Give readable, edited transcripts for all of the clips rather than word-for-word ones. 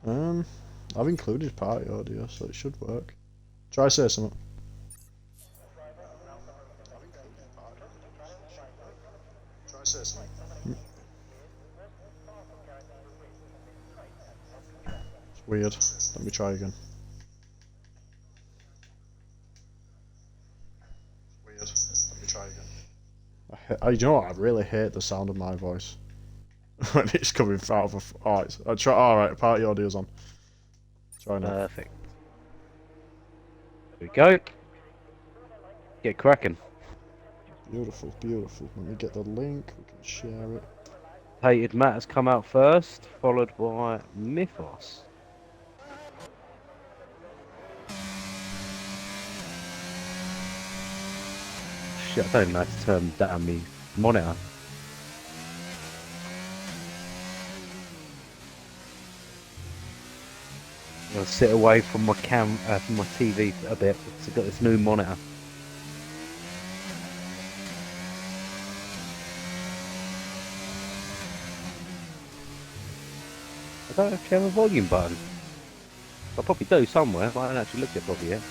I've included party audio, so it should work. Try say something. Try say something. It's weird. Let me try again. Weird. Let me try again. You know what? I really hate the sound of my voice when it's coming out of a. Oh, I try. All right, party audio's on. Try now. Perfect. There we go. Get cracking. Beautiful, beautiful. Let me get the link. We can share it. Hated Matt has come out first, followed by Mythos. Shit, I don't even know how to turn down my monitor. I'm gonna sit away from my from my TV a bit because I've got this new monitor. I don't actually have a volume button. I probably do somewhere, but I haven't actually looked at it probably yet.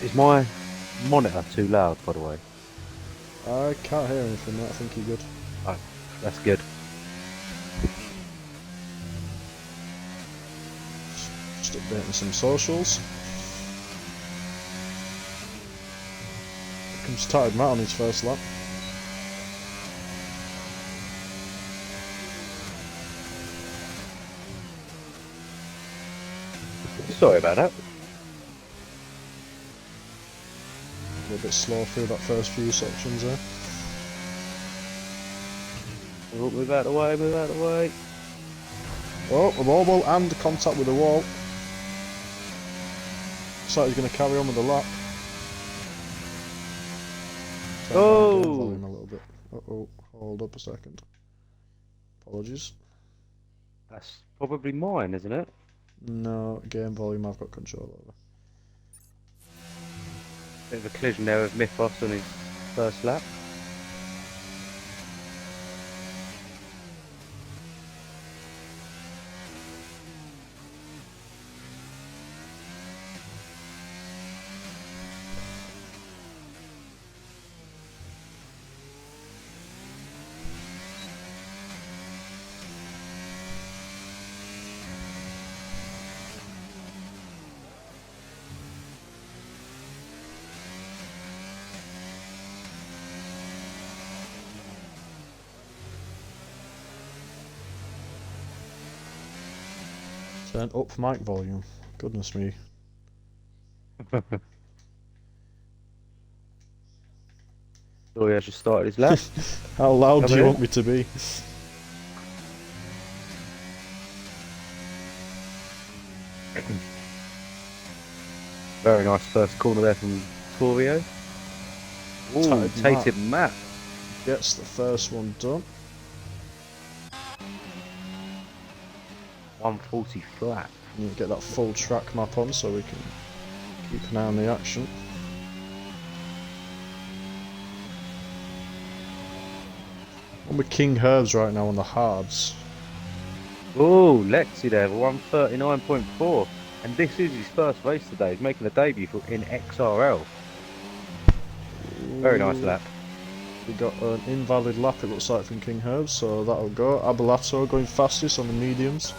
Is my monitor too loud, by the way? I can't hear anything. I think you're good. Oh, that's good. Just updating some socials. Here comes Tired Matt on his first lap. Sorry about that. A little bit slow through that first few sections there. Oh, move out of the way, move out of the way. Oh, a mobile and contact with the wall. Looks like he's going to carry on with the lap. Turn down game volume a little bit. Uh-oh, hold up a second. Apologies. That's probably mine, isn't it? No, game volume I've got control over. Bit of a collision there with Mythos on his first lap. Turn up mic volume. Goodness me. Oh, he has just started his lap. How loud do you in. want me to be? Very nice first corner there from Torio. Ooh, Tated Matt. Gets the first one done. 140 flat. Need to get that full track map on so we can keep an eye on the action. I'm with King Herbs right now on the hards. Oh, Lexi there, 139.4. And this is his first race today. He's making a debut in XRL. Very nice lap. We got an invalid lap, it looks like, from King Herbs, so that'll go. Abulato going fastest on the mediums.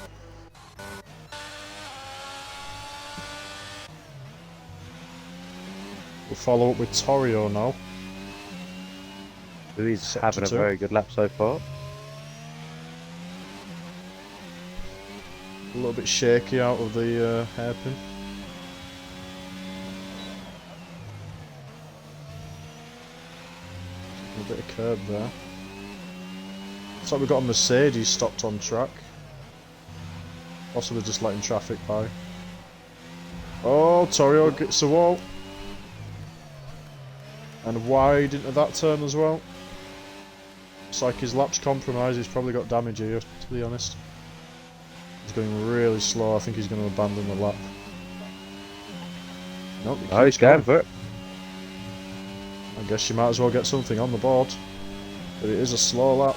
We'll follow up with Torio now. Who is having a very good lap so far. A little bit shaky out of the hairpin. A bit of curb there. Looks like we've got a Mercedes stopped on track. Possibly just letting traffic by. Oh, Torio gets the wall. And wide into that turn as well. It's like his lap's compromised. He's probably got damage here, to be honest. He's going really slow. I think he's going to abandon the lap. Nope, Oh, he's going for it. I guess you might as well get something on the board. But it is a slow lap.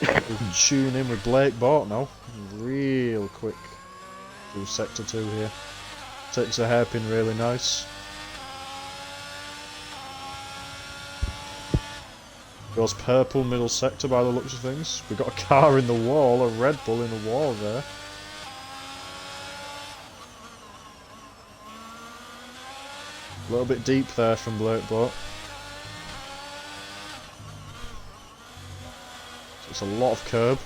We can tune in with Blake Bort now. Real quick through sector 2 here. Takes a hairpin really nice. Goes purple middle sector by the looks of things. We've got a car in the wall, a Red Bull in the wall there. A little bit deep there from Blake Bort. So it's a lot of curb.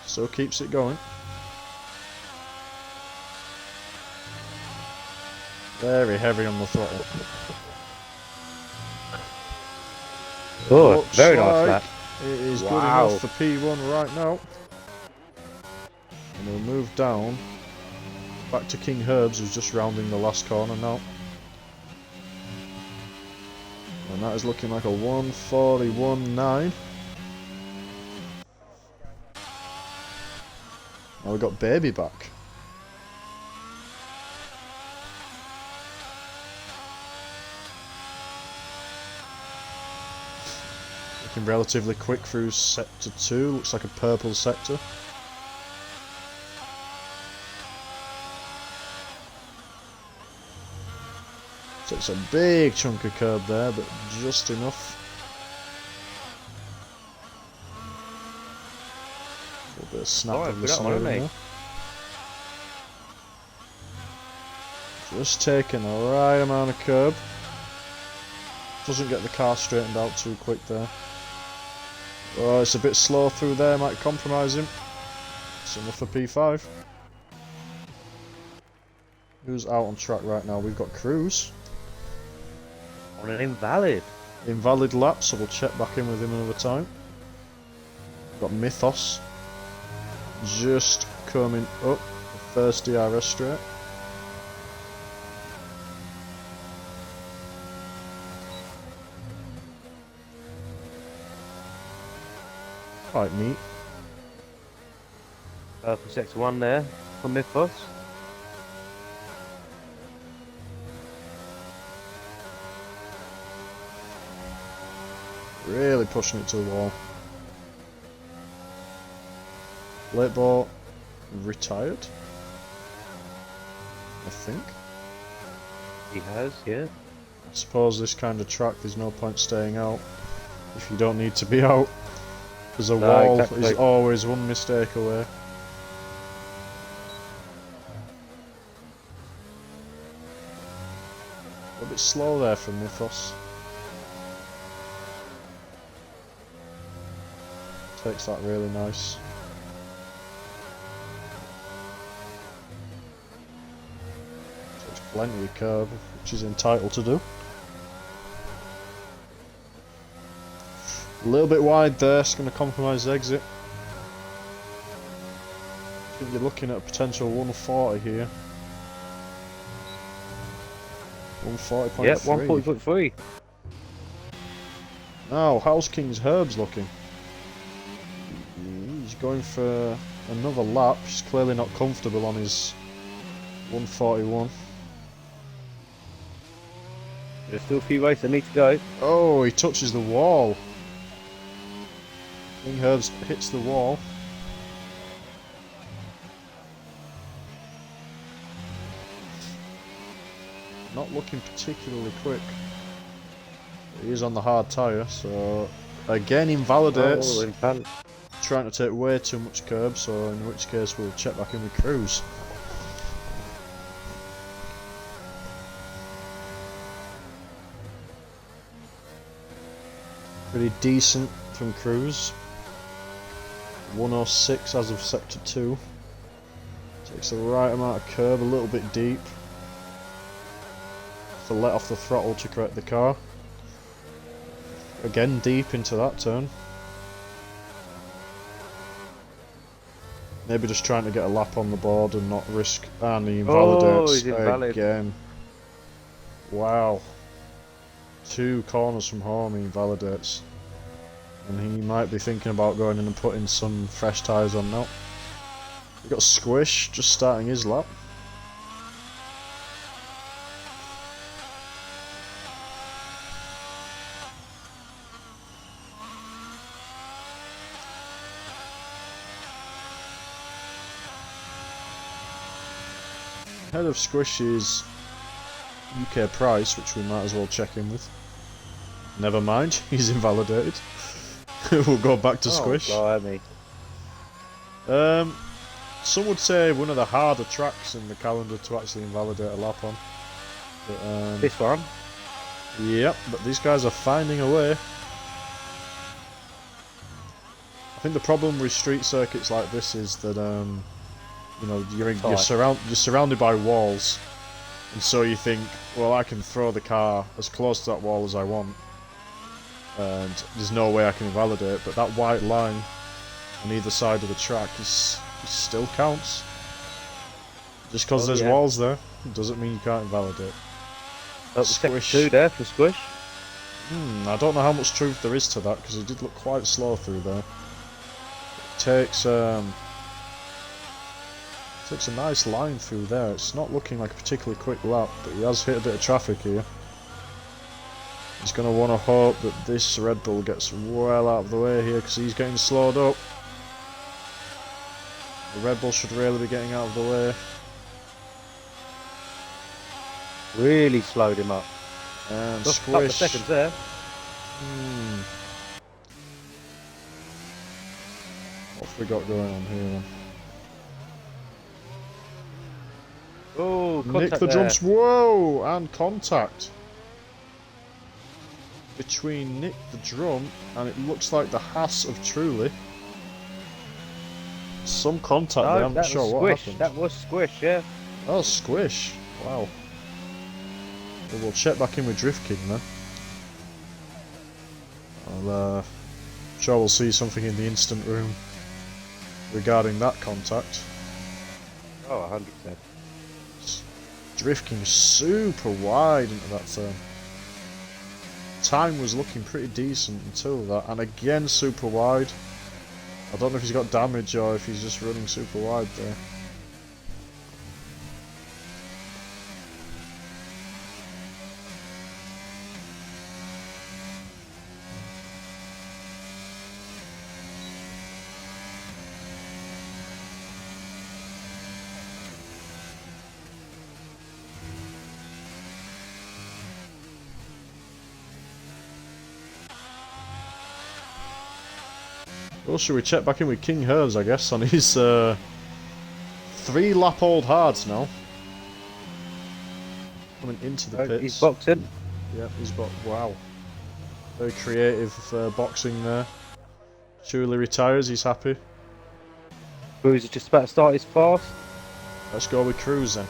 Still keeps it going. Very heavy on the throttle. Oh, Looks very nice like lap. it is good Wow. enough for P1 right now. And we'll move down back to King Herbs, who's just rounding the last corner now. And that is looking like a 141.9. Now we've got BabyBack. Looking relatively quick through sector 2, looks like a purple sector. So it's a big chunk of curb there, but just enough. A little bit of snap Alright, of the we got one, steering haven't there. Just taking the right amount of curb. Doesn't get the car straightened out too quick there. Oh, it's a bit slow through there, might compromise him. It's enough for P5. Who's out on track right now? We've got Cruz. On an invalid. Invalid lap, so we'll check back in with him another time. We've got Mythos. Just coming up the first DRS straight. Quite neat. For sector 1 there for Mythos. Really pushing it to the wall. Late ball retired, I think. He has, yeah. I suppose this kind of track there's no point staying out if you don't need to be out. Because a wall exactly. is always one mistake away. A bit slow there from Mythos. Takes that really nice. Takes plenty of curb, which he's entitled to do. A little bit wide there, it's going to compromise the exit. I think you're looking at a potential 140 here. 140.3. Yep, 140.3. Now, how's King's Herbs looking? He's going for another lap. He's clearly not comfortable on his 141. There's still a few races that need to go. Oh, he touches the wall. King Herbs hits the wall. Not looking particularly quick. He is on the hard tyre, so again invalidates. Oh, invalid. Trying to take way too much curb, so in which case we'll check back in with Cruz. Pretty decent from Cruz. 106 as of sector 2. Takes the right amount of curb, a little bit deep. To let off the throttle to correct the car. Again deep into that turn. Maybe just trying to get a lap on the board and not risk. And he Oh, invalidates he's invalid. again. Wow. 2 corners from home he invalidates. And he might be thinking about going in and putting some fresh tyres on now. We got Squish just starting his lap. Ahead of Squish is UK Price, which we might as well check in with. Never mind, he's invalidated. We'll go back to Squish. Blimey. Some would say one of the harder tracks in the calendar to actually invalidate a lap on. But, This one? yep, but these guys are finding a way. I think the problem with street circuits like this is that you know, you're surrounded by walls, and so you think, well, I can throw the car as close to that wall as I want, and there's no way I can invalidate. But that white line on either side of the track still counts. Just because there's walls there doesn't mean you can't invalidate. Squish 2 there for Squish. I don't know how much truth there is to that, because he did look quite slow through there. Takes a nice line through there. It's not looking like a particularly quick lap, but he has hit a bit of traffic here. He's going to want to hope that this Red Bull gets well out of the way here, because he's getting slowed up. The Red Bull should really be getting out of the way. Really slowed him up. And Just Squish. couple of seconds there. What have we got going on here then? Oh, Nick contact the there. jumps. Whoa! And contact between Nick the drum and it looks like the Haas of Truly. Some contact there. I'm not sure what happened. That was Squish, yeah. Oh, Squish. Wow. Well, we'll check back in with Drift King then. I'm sure we'll see something in the instant room regarding that contact. Oh, 100%. Drift King super wide into that turn. Time was looking pretty decent until that, and again super wide. I don't know if he's got damage or if he's just running super wide there. Well, should we check back in with King Herbs, I guess, on his 3-lap-old hards now. Coming into the pits. He's boxing. Yeah, he's wow. Very creative boxing there. Surely retires, he's happy. Cruz is just about to start his fast. Let's go with Cruz then.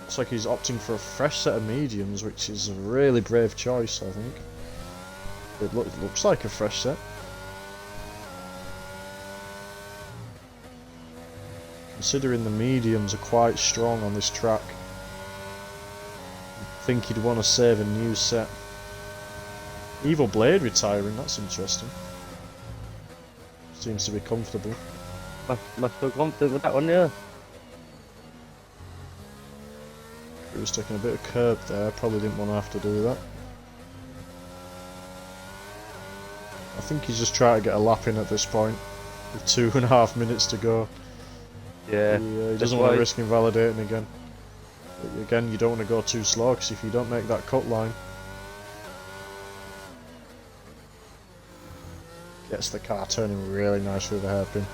Looks like he's opting for a fresh set of mediums, which is a really brave choice, I think. It looks like a fresh set. Considering the mediums are quite strong on this track, I think he'd want to save a new set. Evil Blade retiring, that's interesting. Seems to be comfortable. Must feel confident with that one, yeah. He was taking a bit of curb there, probably didn't want to have to do that. I think he's just trying to get a lap in at this point, with 2.5 minutes to go. Yeah. He doesn't want to risk invalidating again. But again, you don't want to go too slow, because if you don't make that cut line, gets the car turning really nice with the hairpin.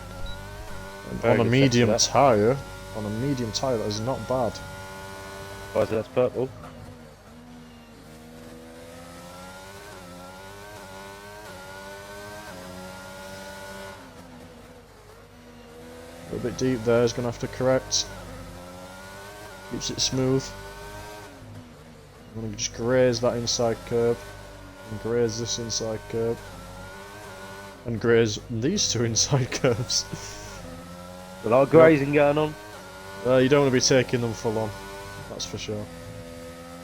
And on a medium tyre, that is not bad. Oh, so that's purple. A bit deep there, is going to have to correct. Keeps it smooth. I'm going to just graze that inside curb. And graze this inside curb. and graze these two inside curves. A lot of grazing going on. You don't want to be taking them full on, that's for sure.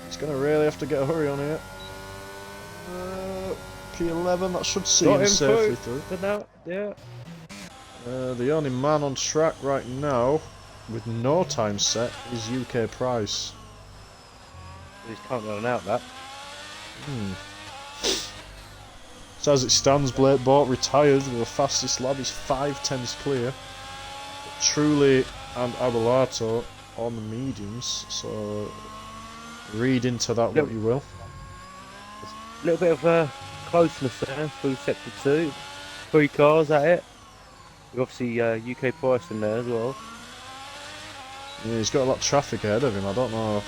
He's going to really have to get a hurry on here. P11, that should see him safely through. Yeah. The only man on track right now with no time set is UK Price. He's can't run out that. So as it stands, Blake Bolt retired with the fastest lap. He's 5/10 clear. But Truly and Abulato on the mediums, so read into that what you will. A little bit of closeness there through sector 2. 3 cars at it. We've obviously UK Price in there as well. Yeah, he's got a lot of traffic ahead of him. I don't know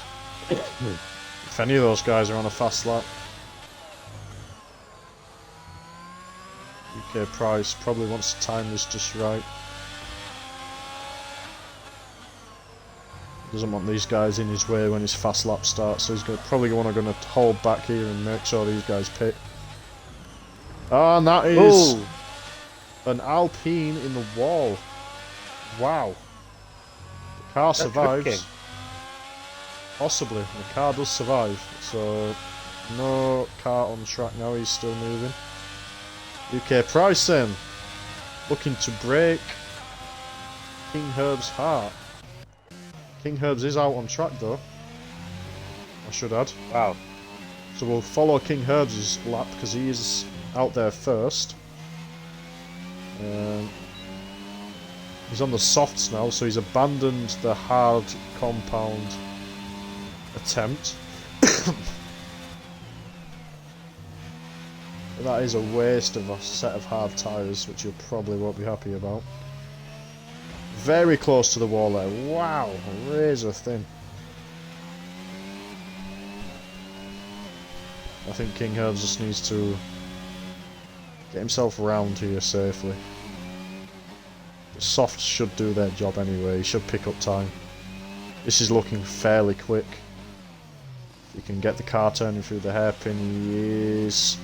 if any of those guys are on a fast lap. UK Price probably wants to time this just right. Doesn't want these guys in his way when his fast lap starts, so he's probably going to hold back here and make sure these guys pit. Oh, and that is an Alpine in the wall. Wow. The car survives. Tricky. Possibly. The car does survive. So, no car on track now, he's still moving. UK Price then, looking to break King Herb's heart. King Herb's is out on track though, I should add. Wow. So we'll follow King Herb's lap because he is out there first. He's on the softs now, so he's abandoned the hard compound attempt. That is a waste of a set of hard tyres, which you probably won't be happy about. Very close to the wall there. Wow, razor thin. I think King Herbs just needs to get himself around here safely. The softs should do their job anyway. He should pick up time. This is looking fairly quick. You can get the car turning through the hairpin. He is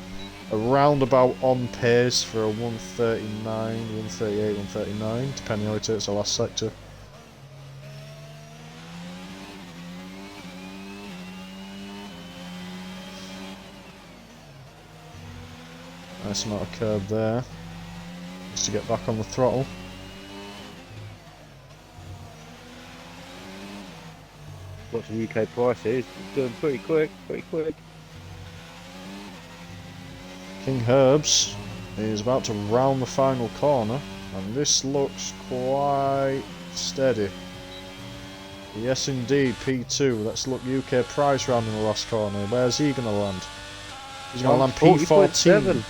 around about on pace for a 139, 138, 139, depending how he takes the last sector. Nice amount of curb there, just to get back on the throttle. Watching UK Price is doing pretty quick, King Herbs is about to round the final corner, and this looks quite steady. Yes indeed, P2. Let's look UK Price round in the last corner. Where's he going to land? He's going to land P14.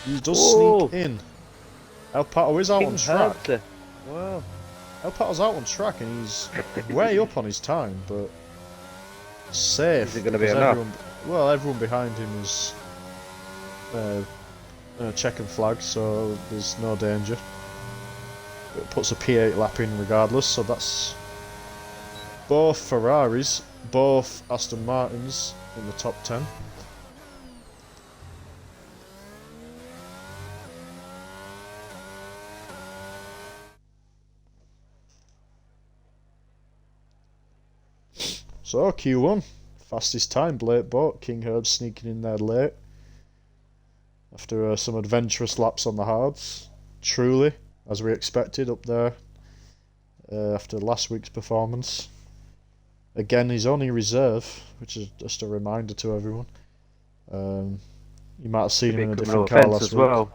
He does sneak in. El Pato is out on track. Wow. El Pato's out on track and he's way up on his time, but safe. Is it going to be enough? Everyone behind him is checking flag, so there's no danger. It puts a P8 lap in regardless, so that's both Ferraris, both Aston Martins in the top 10. So Q1, fastest time, Blake Boat, King Herb sneaking in there late. After some adventurous laps on the hards. Truly, as we expected, up there after last week's performance. Again, he's only reserve, which is just a reminder to everyone. You might have seen him in a different car last as week. Well.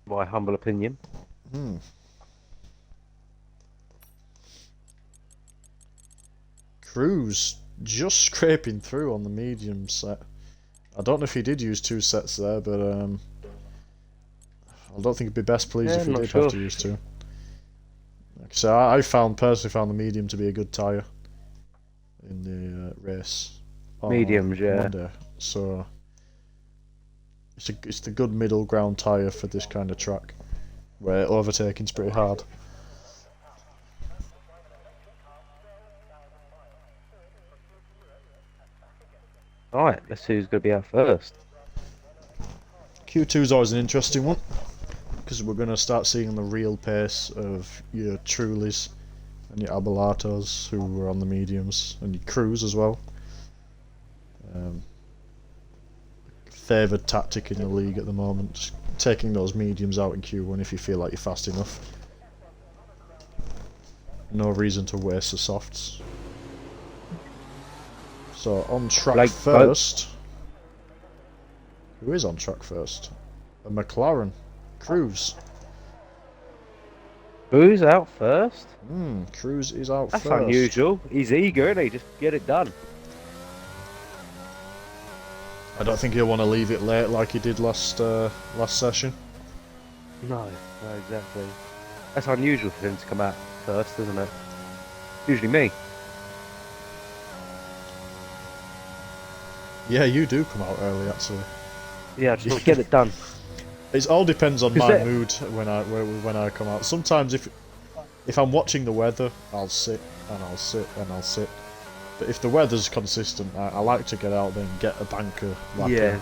My humble opinion. Cruz just scraping through on the medium set. I don't know if he did use 2 sets there, but I don't think he'd be best pleased if he did have to use 2. So I personally found the medium to be a good tyre in the race. Mediums, yeah. Monday. So it's the good middle ground tyre for this kind of track, where overtaking's pretty hard. Alright, let's see who's going to be out first. Q2 is always an interesting one, because we're going to start seeing the real pace of your Trulies and your Abulatos who were on the mediums, and your Cruz as well. Favoured tactic in the league at the moment, just taking those mediums out in Q1 if you feel like you're fast enough. No reason to waste the softs. So on track first. Who is on track first? A McLaren. Cruz. Cruz out first? Cruz is out That's first. That's unusual. He's eager, isn't he? Just get it done. I don't think he'll want to leave it late like he did last session. No, exactly. That's unusual for him to come out first, isn't it? Usually me. Yeah, you do come out early, actually. Yeah, just get it done. It all depends on my mood when I come out. Sometimes if I'm watching the weather, I'll sit and I'll sit and I'll sit. But if the weather's consistent, I like to get out there and get a banker. Yeah,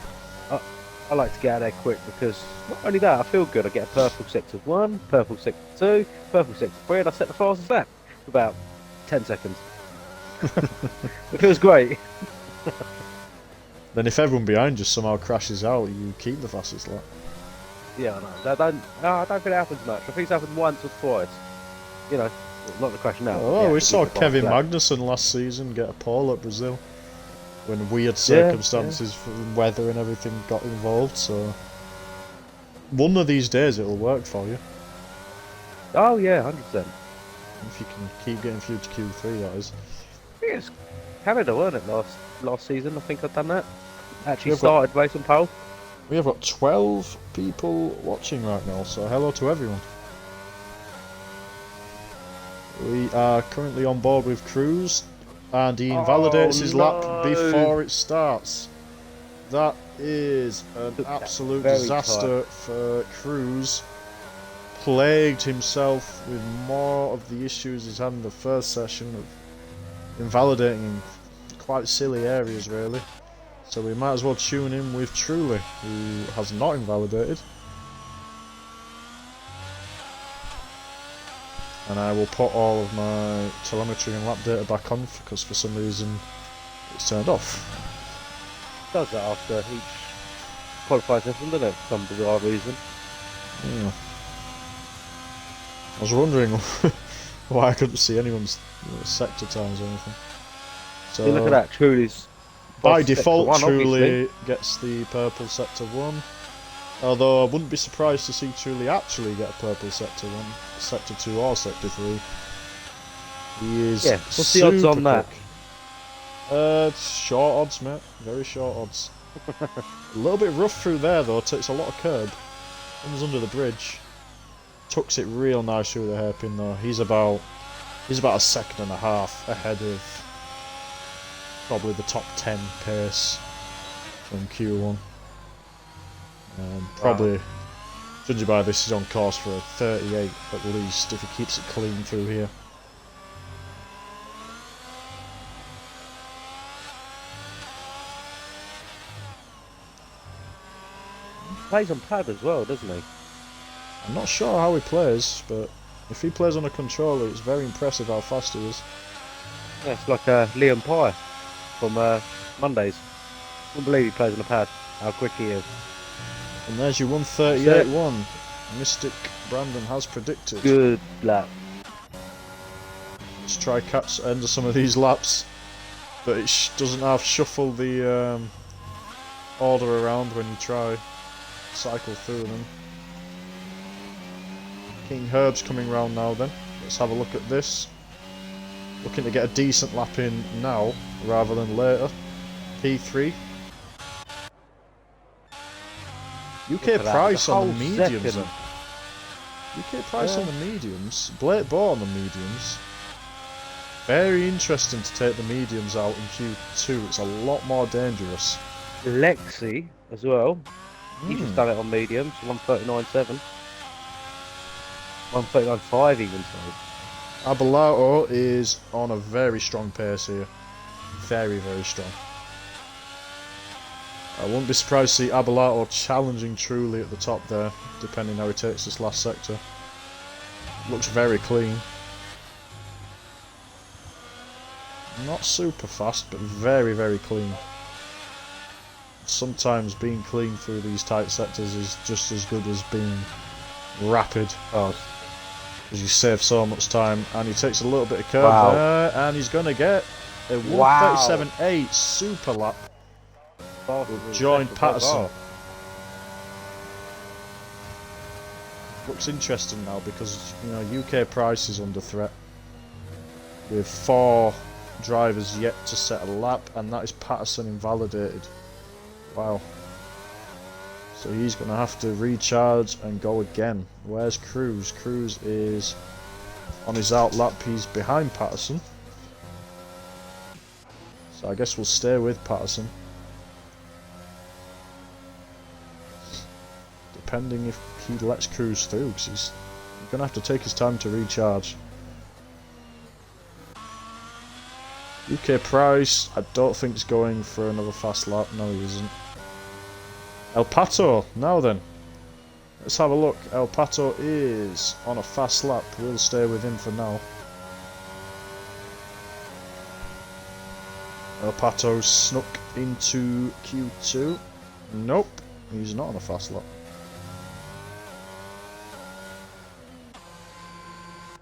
I like to get out there quick because not only that, I feel good. I get a purple sector 1, purple sector 2, purple sector 3, and I set the fastest lap for about 10 seconds. It feels great. Then if everyone behind you somehow crashes out, you keep the fastest lap. Yeah, I know. I don't think it happens much. I think it's happened once or twice. You know, not the crashing out. Oh, we saw Kevin Magnussen last season get a pole at Brazil when weird circumstances for weather and everything got involved. So one of these days it'll work for you. Oh yeah, 100%. If you can keep getting through to Q3, that is. I think it's Canada, weren't it, last season? I think I've done that. Actually started racing pole. We have got 12 people watching right now, so hello to everyone. We are currently on board with Cruz, and he invalidates his lap before it starts. That is an absolute disaster for Cruz. Plagued himself with more of the issues he's had in the first session of invalidating in quite silly areas, really. So we might as well tune in with Truly, who has not invalidated. And I will put all of my telemetry and lap data back on because for some reason it's turned off. It does that after each qualifying session, doesn't it? For some bizarre reason. Yeah. I was wondering why I couldn't see anyone's sector times or anything. So look at that, Truly's. By default, Truly gets the purple sector 1. Although I wouldn't be surprised to see Truly actually get a purple sector 1, sector 2 or sector 3. He is what's the odds on that? Short odds, mate. Very short odds. A little bit rough through there though, takes a lot of curb. Comes under the bridge. Tucks it real nice through the hairpin though. He's about a second and a half ahead of probably the top 10 pace from Q1. Probably, judging by this, he's on course for a 38 at least if he keeps it clean through here. He plays on pad as well, doesn't he? I'm not sure how he plays, but if he plays on a controller, it's very impressive how fast he is. Yeah, it's like Liam Pye from Mondays. I can't believe he plays on a pad, how quick he is. And there's your 138.1. Mystic Brandon has predicted. Good lap. Let's try catch the end of some of these laps, but it doesn't have shuffle the order around when you try cycle through them. King Herb's coming round now then. Let's have a look at this. Looking to get a decent lap in now rather than later. P3. UK price on the mediums. UK price on the mediums. Blake Ball on the mediums. Very interesting to take the mediums out in Q2. It's a lot more dangerous. Lexi as well. He's just done it on mediums. 139.7. 139.5 even so. Abulato is on a very strong pace here. Very, very strong. I wouldn't be surprised to see Abulato challenging Truly at the top there, depending how he takes this last sector. Looks very clean. Not super fast, but very, very clean. Sometimes being clean through these tight sectors is just as good as being rapid. Oh, because you save so much time. And he takes a little bit of curve there, and he's going to get a 1:37.8 super lap. Join Patterson. Looks interesting now because, you know, UK price is under threat with 4 drivers yet to set a lap, and that is Patterson invalidated. Wow. So he's going to have to recharge and go again. Where's Cruz? Cruz is on his out lap. He's behind Patterson. So I guess we'll stay with Patterson. Depending if he lets Cruz through, because he's going to have to take his time to recharge. UK price, I don't think he's going for another fast lap. No, he isn't. El Pato, now then. Let's have a look. El Pato is on a fast lap. We'll stay with him for now. El Pato snuck into Q2. Nope, he's not on a fast lap.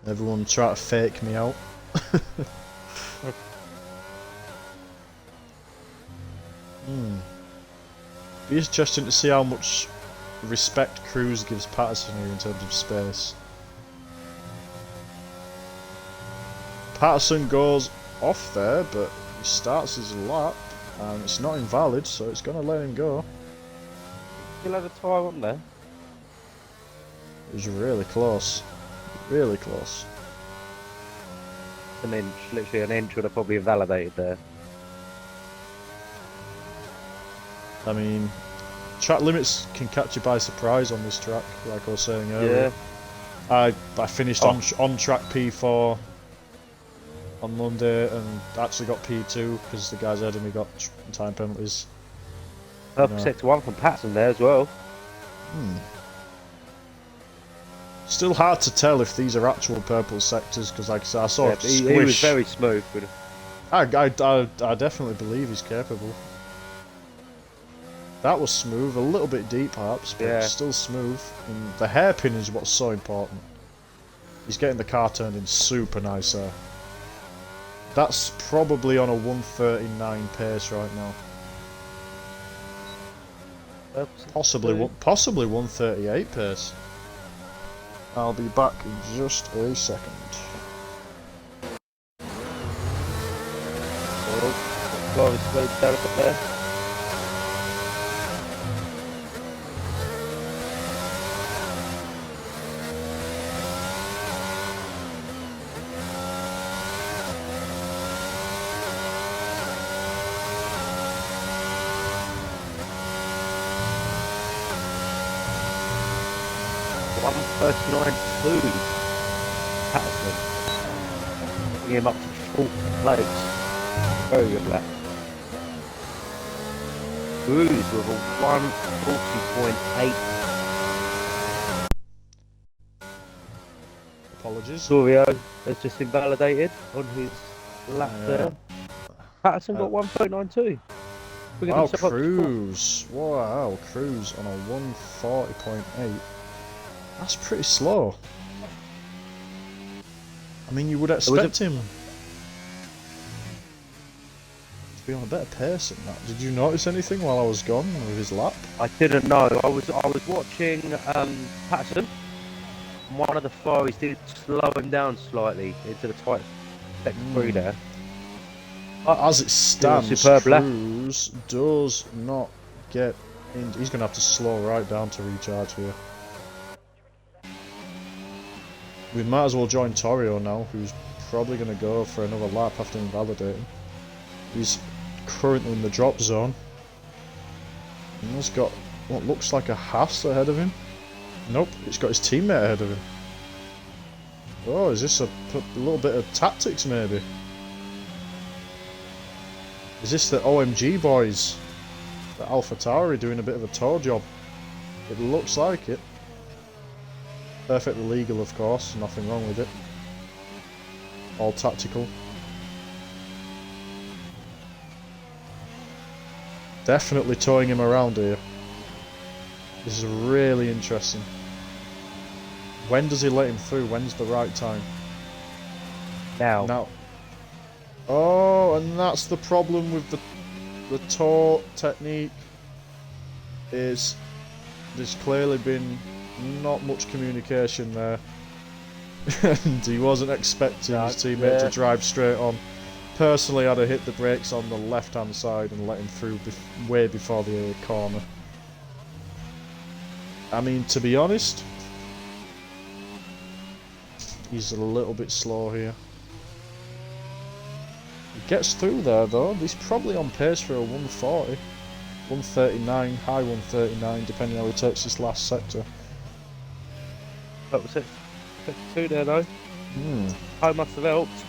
Everyone try to fake me out. Be interesting to see how much respect Cruz gives Patterson here in terms of space. Patterson goes off there, but he starts his lap, and it's not invalid, so it's going to let him go. Still had a tyre on there. It was really close. Really close. An inch, literally an inch would have probably invalidated there. I mean, track limits can catch you by surprise on this track, like I was saying earlier. Yeah. I finished on track P4 on Monday and actually got P2 because the guys ahead of me got time penalties. Perfect sector 1 from Patterson there as well. Still hard to tell if these are actual purple sectors because, like I said, I saw a squish. He was very smooth. I definitely believe he's capable. That was smooth, a little bit deep perhaps, but still smooth. And the hairpin is what's so important. He's getting the car turned in super nice there. That's probably on a 1:39 pace right now. Possibly 1:38 pace. I'll be back in just a second. Patterson. Bring him up to 4th place. Very good lap. Cruz with a 1:40.8. Apologies. Sorio has just invalidated on his lap there. Patterson got 1:39.2. Wow, Cruz. Wow, Cruz on a 1:40.8. That's pretty slow. I mean, you would expect him to be on a better pace than that. Did you notice anything while I was gone with his lap? I didn't know. I was watching Patterson. One of the Ferraris did slow him down slightly into the tight sector 3 there. As it stands, Cruz does not get in. He's going to have to slow right down to recharge here. We might as well join Torrio now, who's probably going to go for another lap after invalidating. He's currently in the drop zone. And he's got what looks like a Haas ahead of him. Nope, it's got his teammate ahead of him. Oh, is this a little bit of tactics maybe? Is this the OMG boys The AlphaTauri doing a bit of a tow job. It looks like it. Perfectly legal, of course. Nothing wrong with it. All tactical. Definitely towing him around here. This is really interesting. When does he let him through? When's the right time? Now. Oh, and that's the problem with the tow technique. Is there's clearly been not much communication there. And he wasn't expecting his teammate to drive straight on. Personally, I'd have hit the brakes on the left-hand side and let him through way before the corner. I mean, to be honest, he's a little bit slow here. He gets through there though. He's probably on pace for a 140, 139, high 139, depending how he takes this last sector. That was it. 52 there though. I must have helped.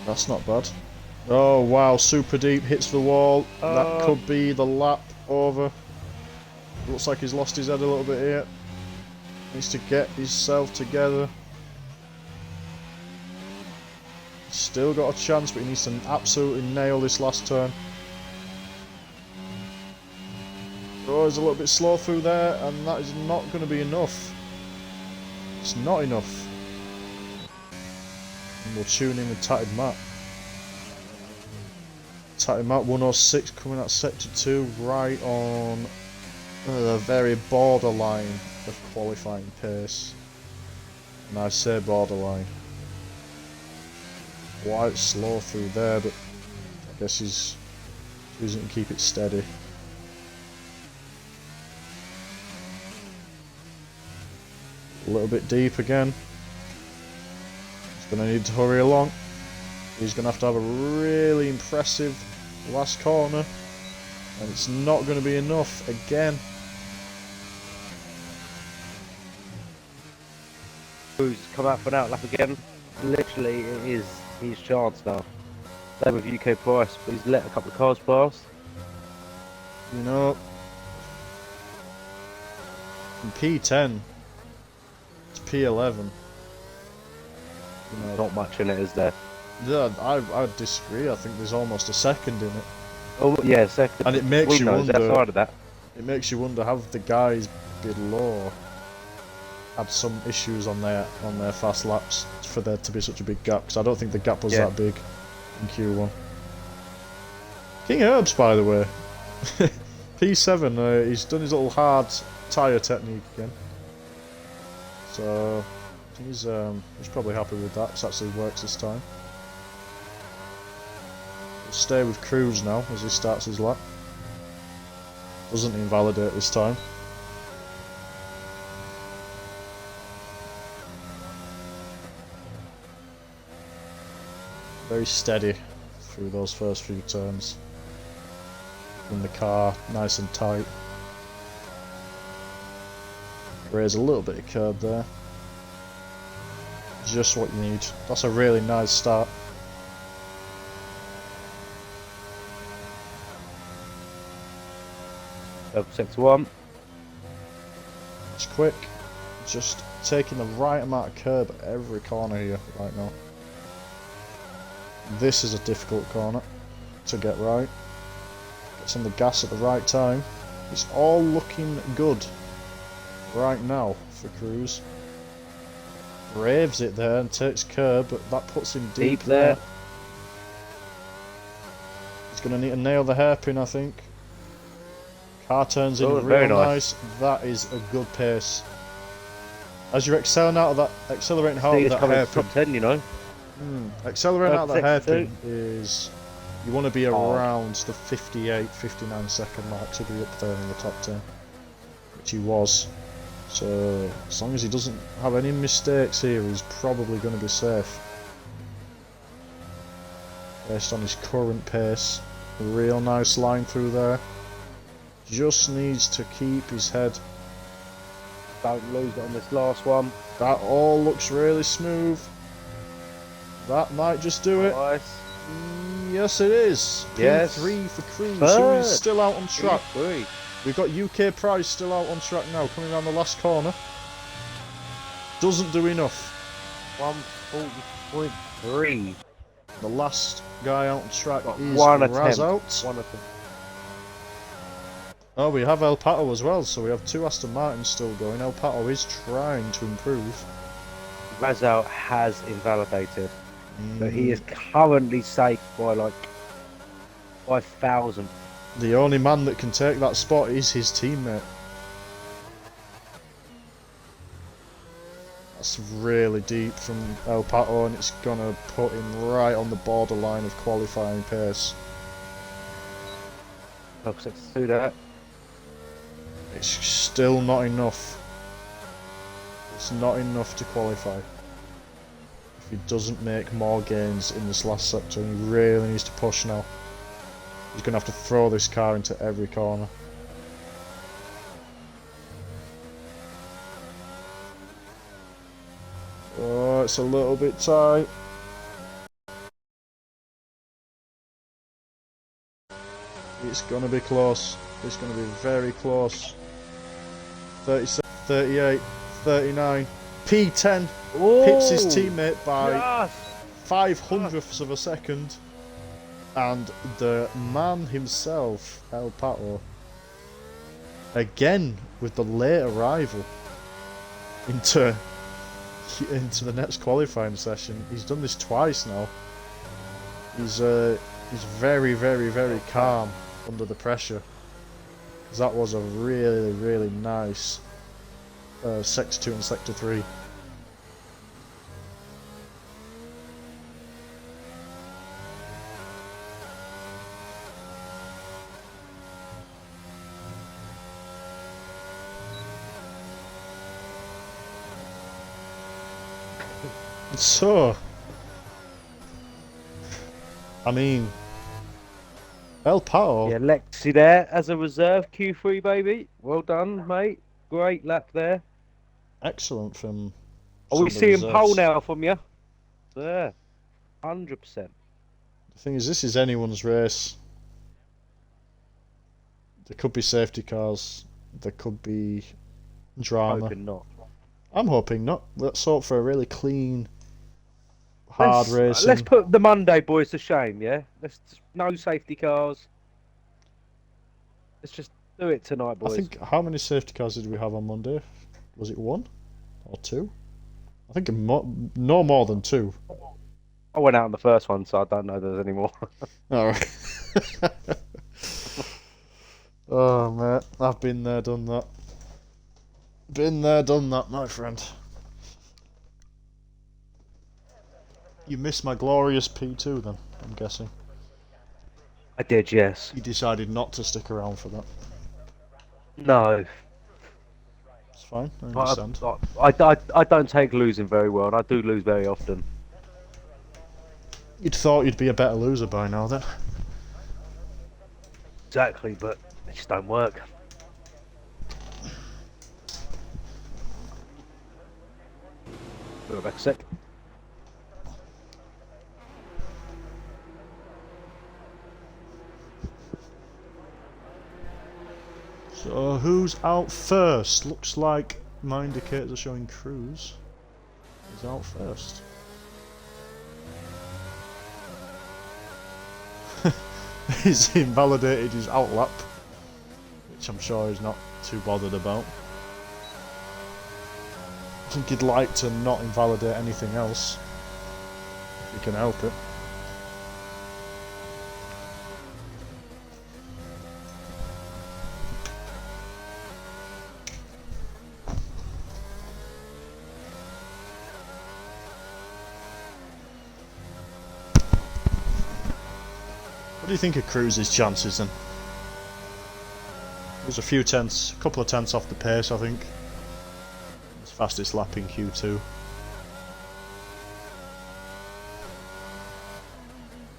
That's not bad. Oh wow, super deep, hits the wall. That could be the lap over. Looks like he's lost his head a little bit here. Needs to get himself together. Still got a chance, but he needs to absolutely nail this last turn. Oh, he's a little bit slow through there, and that is not going to be enough. It's not enough. And we'll tune in with Tatted Matt. Tatted Matt 106 coming out sector 2, right on the very borderline of qualifying pace. And I say borderline. Quite slow through there, but I guess he's choosing to keep it steady. A little bit deep again. He's going to need to hurry along. He's going to have a really impressive last corner, and it's not going to be enough again. Cruz come out for an outlap again. Literally, it is his chance now. Same with UK Price, but he's let a couple of cars pass. You know, from P10 to P11. You know, Not much in it, is there? yeah, I disagree. I think there's almost a second in it. Oh yeah, second. And it makes you wonder. Outside of that. It makes you wonder, have the guys below had some issues on their fast laps for there to be such a big gap? Because I don't think the gap was that big in Q1. King Herbs, by the way, P7. He's done his little hard tyre technique again. So he's probably happy with that. It actually works this time. We'll stay with Cruz now as he starts his lap. Doesn't invalidate this time. Very steady through those first few turns. In the car, nice and tight. Raise a little bit of curb there. Just what you need. That's a really nice start. Sector 1. It's quick. Just taking the right amount of curb at every corner here right now. This is a difficult corner to get right. Gets on the gas at the right time. It's all looking good right now for Cruz. Braves it there and takes curb, but that puts him deep there. He's going to need to nail the hairpin, I think. Car turns in real nice. That is a good pace. As you're accelerating out of that hairpin. Top 10, you know. Accelerating out of that hairpin is, you want to be around the 58, 59 second mark to be up there in the top 10, which he was. So as long as he doesn't have any mistakes here, he's probably going to be safe. Based on his current pace, a real nice line through there. Just needs to keep his head. Don't lose it on this last one. That all looks really smooth. That might just do it. Nice. Yes, it is. Yes. P3 for Cruz, who Third. is still out on track. P3. We've got UK Prize still out on track now, coming around the last corner. Doesn't do enough. 140.3. The last guy out on track is One Raz attempt. out. One attempt. Oh, we have El Pato as well, so we have 2 Aston Martins still going. El Pato is trying to improve. Razal has invalidated. So he is currently safe by like 5,000. The only man that can take that spot is his teammate. That's really deep from El Pato, and it's gonna put him right on the borderline of qualifying pace. Let's do that. It's still not enough. It's not enough to qualify. If he doesn't make more gains in this last sector, he really needs to push now. He's going to have to throw this car into every corner. Oh, it's a little bit tight. It's going to be close. It's going to be very close. 37, 38, 39. P10 pips his teammate by 500ths of a second. And the man himself, El Pato, again with the late arrival into the next qualifying session. He's done this twice now. He's very, very, very calm under the pressure. That was a really, really nice Sector 2 and Sector 3. So, I mean, El Pato. Yeah, Lexi there as a reserve Q3 baby. Well done, mate. Great lap there. Excellent from. Are we seeing pole now from you? There, 100%. The thing is, this is anyone's race. There could be safety cars. There could be drama. Hoping not. I'm hoping not. Let's hope for a really clean, hard racing. Let's put the Monday boys to shame, yeah? No safety cars. Let's just do it tonight, boys. I think, how many safety cars did we have on Monday? Was it 1 or 2? I think no more than 2. I went out on the first one, so I don't know there's any more. Alright. Oh, mate. I've been there, done that. Been there, done that, my friend. You missed my glorious P2 then, I'm guessing. I did, yes. You decided not to stick around for that. No. It's fine, I understand. I don't take losing very well, and I do lose very often. You'd thought you'd be a better loser by now then. Exactly, but it just don't work. Go back a sec. So who's out first? Looks like my indicators are showing Cruz is out first. He's invalidated his outlap, which I'm sure he's not too bothered about. I think he'd like to not invalidate anything else, if he can help it. What do you think of Cruz's chances then? There's a few tenths, a couple of tenths off the pace, I think. His fastest lap in Q2.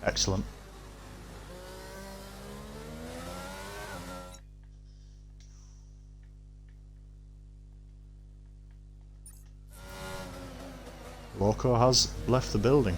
Excellent. Loco has left the building.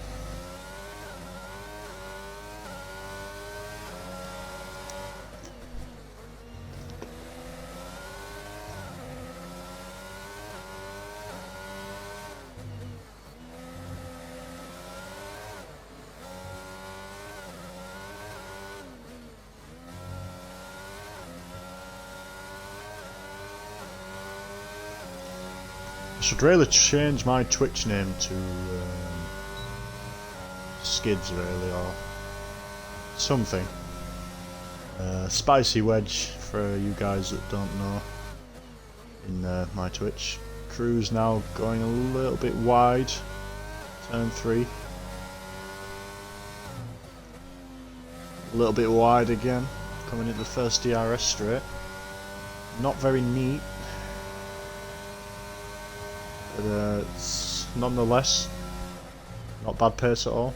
Should really change my Twitch name to Skids, really, or something. Spicy Wedge, for you guys that don't know, in my Twitch. Cruz now going a little bit wide, turn 3. A little bit wide again, coming into the first DRS straight. Not very neat, but it's nonetheless not bad pace at all.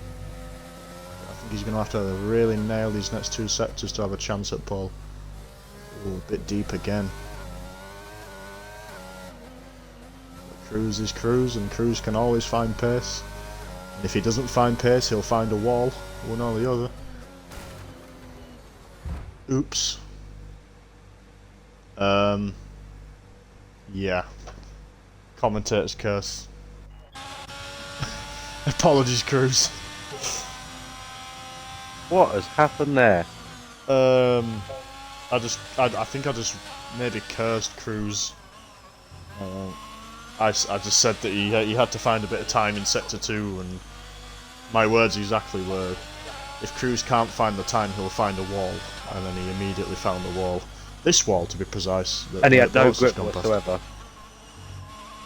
I think he's going to have to really nail these next 2 sectors to have a chance at pole. Ooh, a bit deep again. But Cruz is Cruz, and Cruz can always find pace. And if he doesn't find pace, he'll find a wall, one or the other. Oops. Yeah. Commentator's curse. Apologies, Cruz. What has happened there? I think I just maybe cursed Cruz. I just said that he had to find a bit of time in sector 2, and my words exactly were, if Cruz can't find the time, he'll find a wall, and then he immediately found the wall. This wall, to be precise. And he had no grip whatsoever.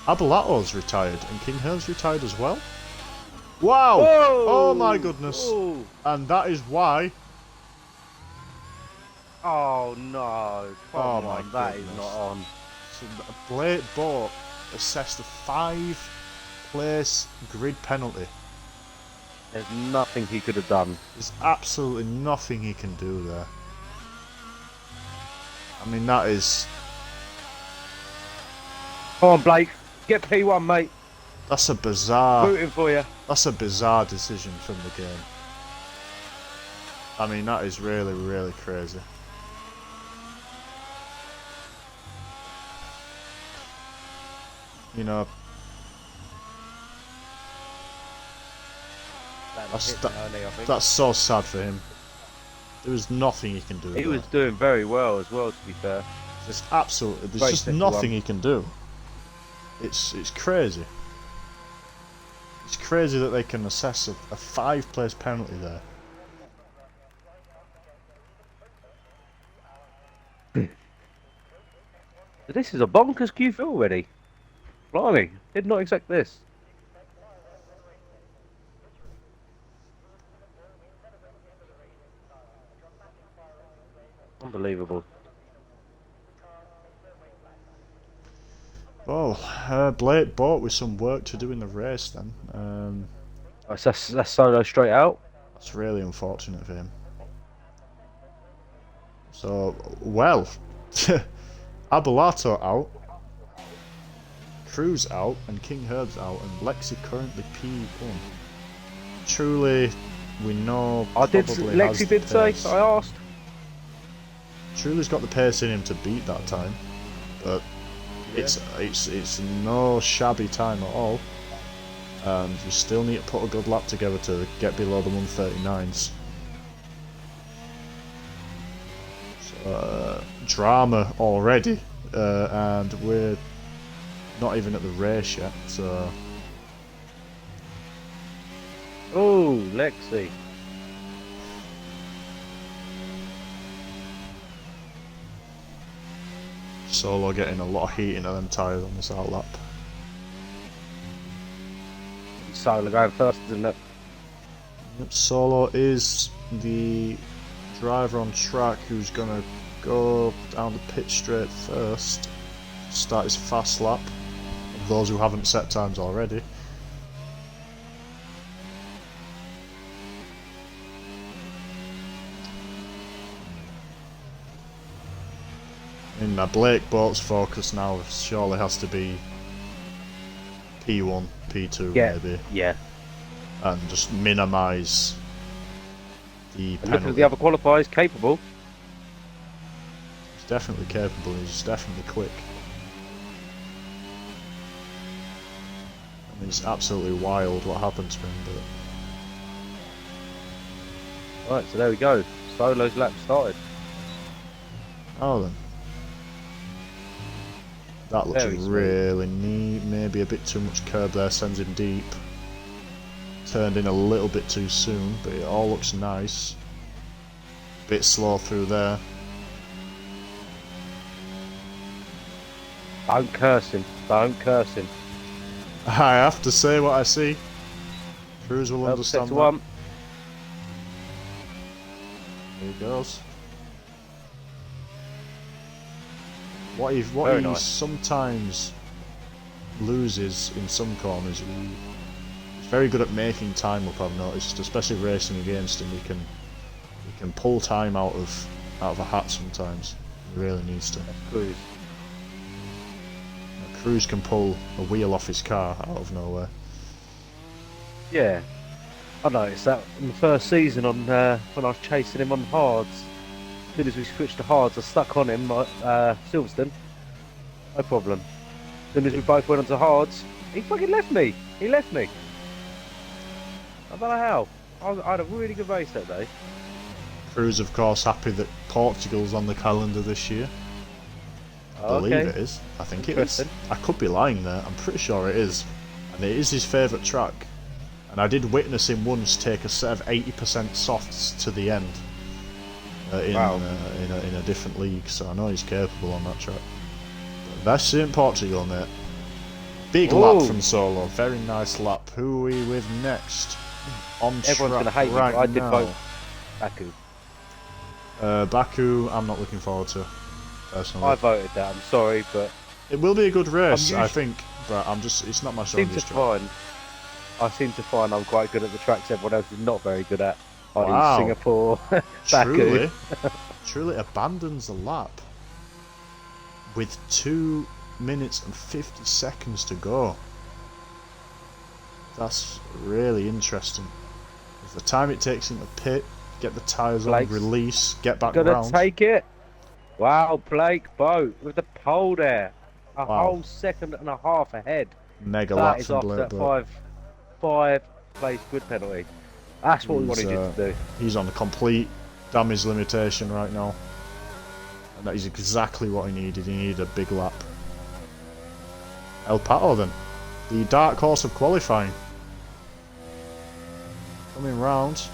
Abulato's retired, and King Herb's retired as well. Wow! Whoa! Oh my goodness! Whoa! And that is why. Oh no! Come on, that is not on. So Blake Boat assessed a 5-place grid penalty. There's nothing he could have done. There's absolutely nothing he can do there. I mean, that is... Come on, Blake. Get P1, mate. That's a bizarre... Rooting for you. That's a bizarre decision from the game. I mean, that is really, really crazy. You know... That's so sad for him. There was nothing he can do. He was doing very well as well, to be fair. There's just nothing he can do. It's crazy. It's crazy that they can assess a 5-place penalty there. This is a bonkers Q4 already. Blimey, did not expect this. Unbelievable. Well, Blake Boat with some work to do in the race then. That's solo straight out. That's really unfortunate for him. So, well, Abulato out, Cruz out, and King Herb's out, and Lexi currently P1. Truly, we know. Lexi did say. I asked. Truly's got the pace in him to beat that time, but yeah. It's no shabby time at all, and you still need to put a good lap together to get below the 139s. So, drama already, and we're not even at the race yet. So, oh, Lexi. Solo getting a lot of heat into them tyres on this out lap. Solo going first, isn't it? Yep, Solo is the driver on track who's going to go down the pit straight first, start his fast lap, of those who haven't set times already. And Blake Boat's focus now surely has to be P1, P2 maybe. Yeah. And just minimise the penalty. Look at the other qualifiers, capable. He's definitely capable, he's definitely quick. I mean, it's absolutely wild what happened to him, but... Right, so there we go. Solo's lap started. Oh then. That looks Very smooth. really neat. Maybe a bit too much curb there, sends him deep. Turned in a little bit too soon, but it all looks nice. Bit slow through there. Don't curse him. Don't curse him. I have to say what I see. Cruz will understand that. One. There he goes. What he nice. sometimes loses in some corners, he's very good at making time up, I've noticed, especially racing against him. He can pull time out of a hat sometimes. He really needs to. That's Cruz. Cruz can pull a wheel off his car out of nowhere. Yeah. I noticed that in the first season on when I was chasing him on hards. As soon as we switched to hards, I stuck on him Silverstone. No problem. As soon as we both went onto hards, he fucking left me. He left me. I don't know how. I had a really good race that day. Cruz, of course, happy that Portugal's on the calendar this year. I believe it is. I think it is. I could be lying there. I'm pretty sure it is. And it is his favourite track. And I did witness him once take a set of 80% softs to the end in a different league. So I know he's capable on that track. But that's in Portugal, mate. Big lap from Solo. Very nice lap. Who are we with next? On Everyone's going to hate right me, but I did now. vote Baku. Baku, I'm not looking forward to. Personally. I voted that. I'm sorry, but it will be a good race, I think. But it's not my strongest track. I seem to find I'm quite good at the tracks everyone else is not very good at. Wow. Singapore, Baku. Truly abandons the lap with 2 minutes and 50 seconds to go. That's really interesting. With the time it takes him to pit, get the tyres on, release, get back round. Gonna take it. Wow, Blake Boat with the pole there. A whole second and a half ahead. Mega lap is from off Blake that Boat. five place grid penalty. That's what we wanted you to do. He's on a complete damage limitation right now. And that is exactly what he needed. He needed a big lap. El Pato then. The dark horse of qualifying. Coming round.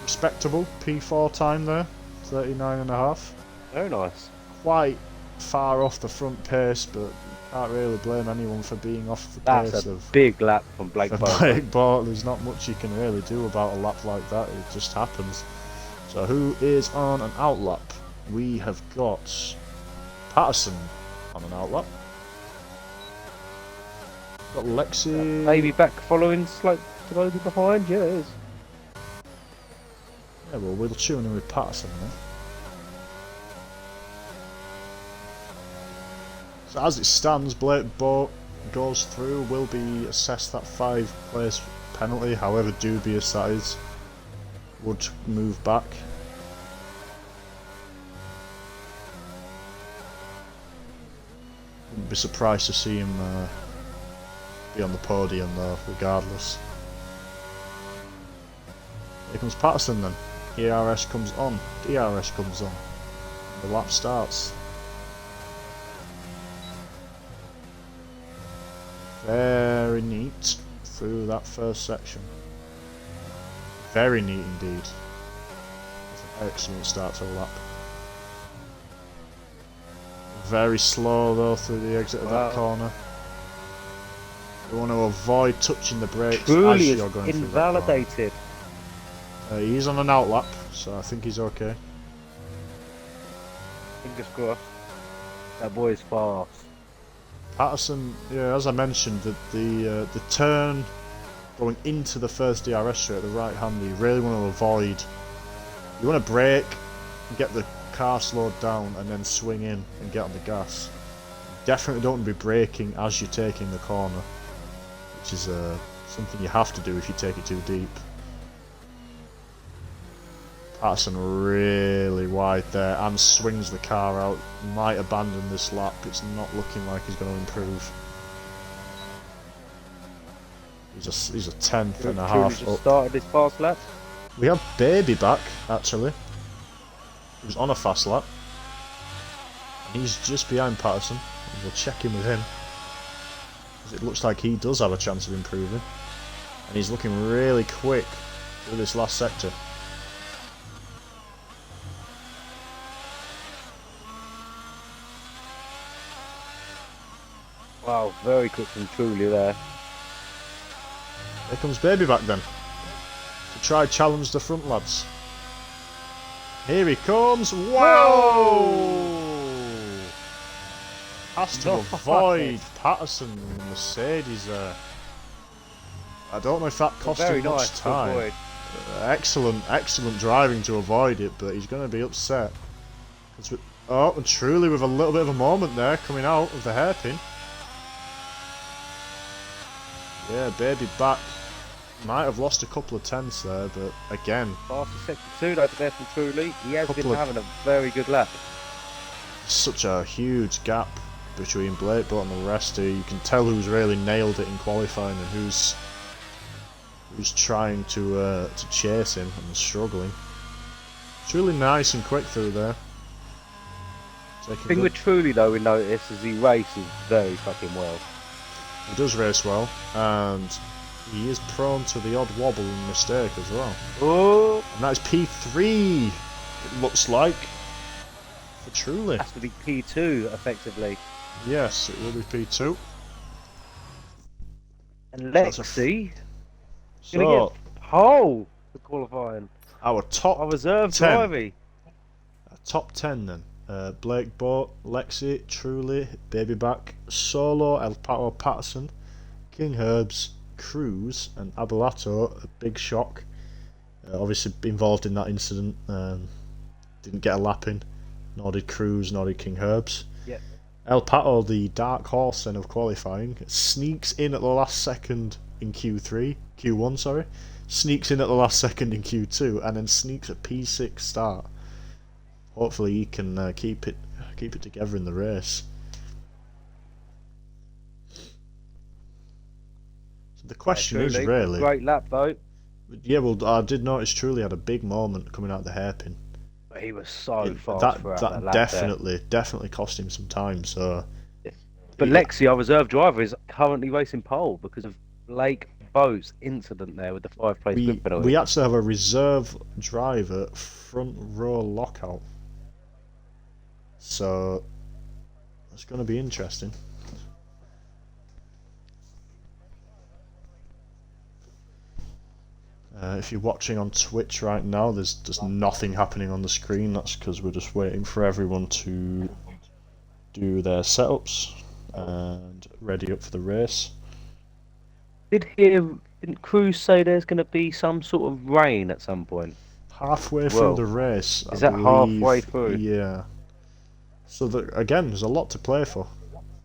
Respectable P4 time there. 39.5. Very nice. Quite far off the front pace, but can't really blame anyone for being off the pace. That's a big lap from Blake Boat. Blake Boat. There's not much you can really do about a lap like that. It just happens. So who is on an out lap? We have got Patterson on an out lap. Got Lexi. BabyBack following slowly behind. Yeah, it is. Yeah, well, we'll tune in with Patterson then. So as it stands, Blake Boat goes through, will be assessed that 5th place penalty, however dubious that is, would move back. Wouldn't be surprised to see him be on the podium though, regardless. Here comes Patterson then. ERS comes on, DRS comes on, the lap starts. Very neat through that first section. Very neat indeed. That's an excellent start to a lap. Very slow though through the exit of that corner. You want to avoid touching the brakes as you're going through that corner. Invalidated. He's on an out lap, so I think he's okay. Fingers crossed. That boy is fast. Patterson, yeah, as I mentioned, the turn going into the first DRS straight, the right hand, you really want to avoid. You want to brake, get the car slowed down, and then swing in and get on the gas. Definitely don't want to be braking as you're taking the corner, which is something you have to do if you take it too deep. Patterson really wide there and swings the car out. Might abandon this lap. It's not looking like he's going to improve. He's a 10th and a half up. Started his fast lap. We have BabyBack actually, who's on a fast lap. He's just behind Patterson. We'll check in with him. It looks like he does have a chance of improving. And he's looking really quick through this last sector. Wow, very quick from Truly there. Here comes BabyBack then. To try challenge the front lads. Here he comes. Whoa! Has to avoid Patterson and Mercedes there. I don't know if that cost him much time. Excellent driving to avoid it, but he's going to be upset. Oh, and Truly with a little bit of a moment there, coming out of the hairpin. Yeah, BabyBack might have lost a couple of tenths there, but again, after sector 2, like the best from Truly, he has been having a very good lap. Such a huge gap between Blake Button and the rest here. You can tell who's really nailed it in qualifying and who's trying to chase him and struggling. It's really nice and quick through there. The thing with Truly though, we notice is he races very fucking well. He does race well, and he is prone to the odd wobble and mistake as well. Oh! And that's P3, it looks like, for Truly. That's going to be P2, effectively. Yes, it will be P2. And Lexi So, going to get pole for qualifying. our top I reserve 10. driving. Top 10 then. Blake Boat, Lexi, Truly, BabyBack, Solo, El Pato Patterson, King Herbs, Cruz, and Abulato. A big shock. Obviously involved in that incident. Didn't get a lap in. Nor did Cruz, nor did King Herbs. Yep. El Pato, the dark horse then of qualifying, sneaks in at the last second in Q1, sorry. Sneaks in at the last second in Q2, and then sneaks a P6 start. Hopefully he can keep it together in the race. So the question is really, great lap though. yeah. Well, I did notice Truly had a big moment coming out the hairpin. But he was so fast. That definitely cost him some time. So, but Lexi, our reserve driver, is currently racing pole because of Blake Boat's incident there with the 5-place grid penalty. We actually have a reserve driver front row lockout. So it's going to be interesting. If you're watching on Twitch right now, there's just nothing happening on the screen. That's because we're just waiting for everyone to do their setups and ready up for the race. Didn't Cruz say there's going to be some sort of rain at some point? Halfway through the race. Is that halfway through? Yeah. So again, there's a lot to play for.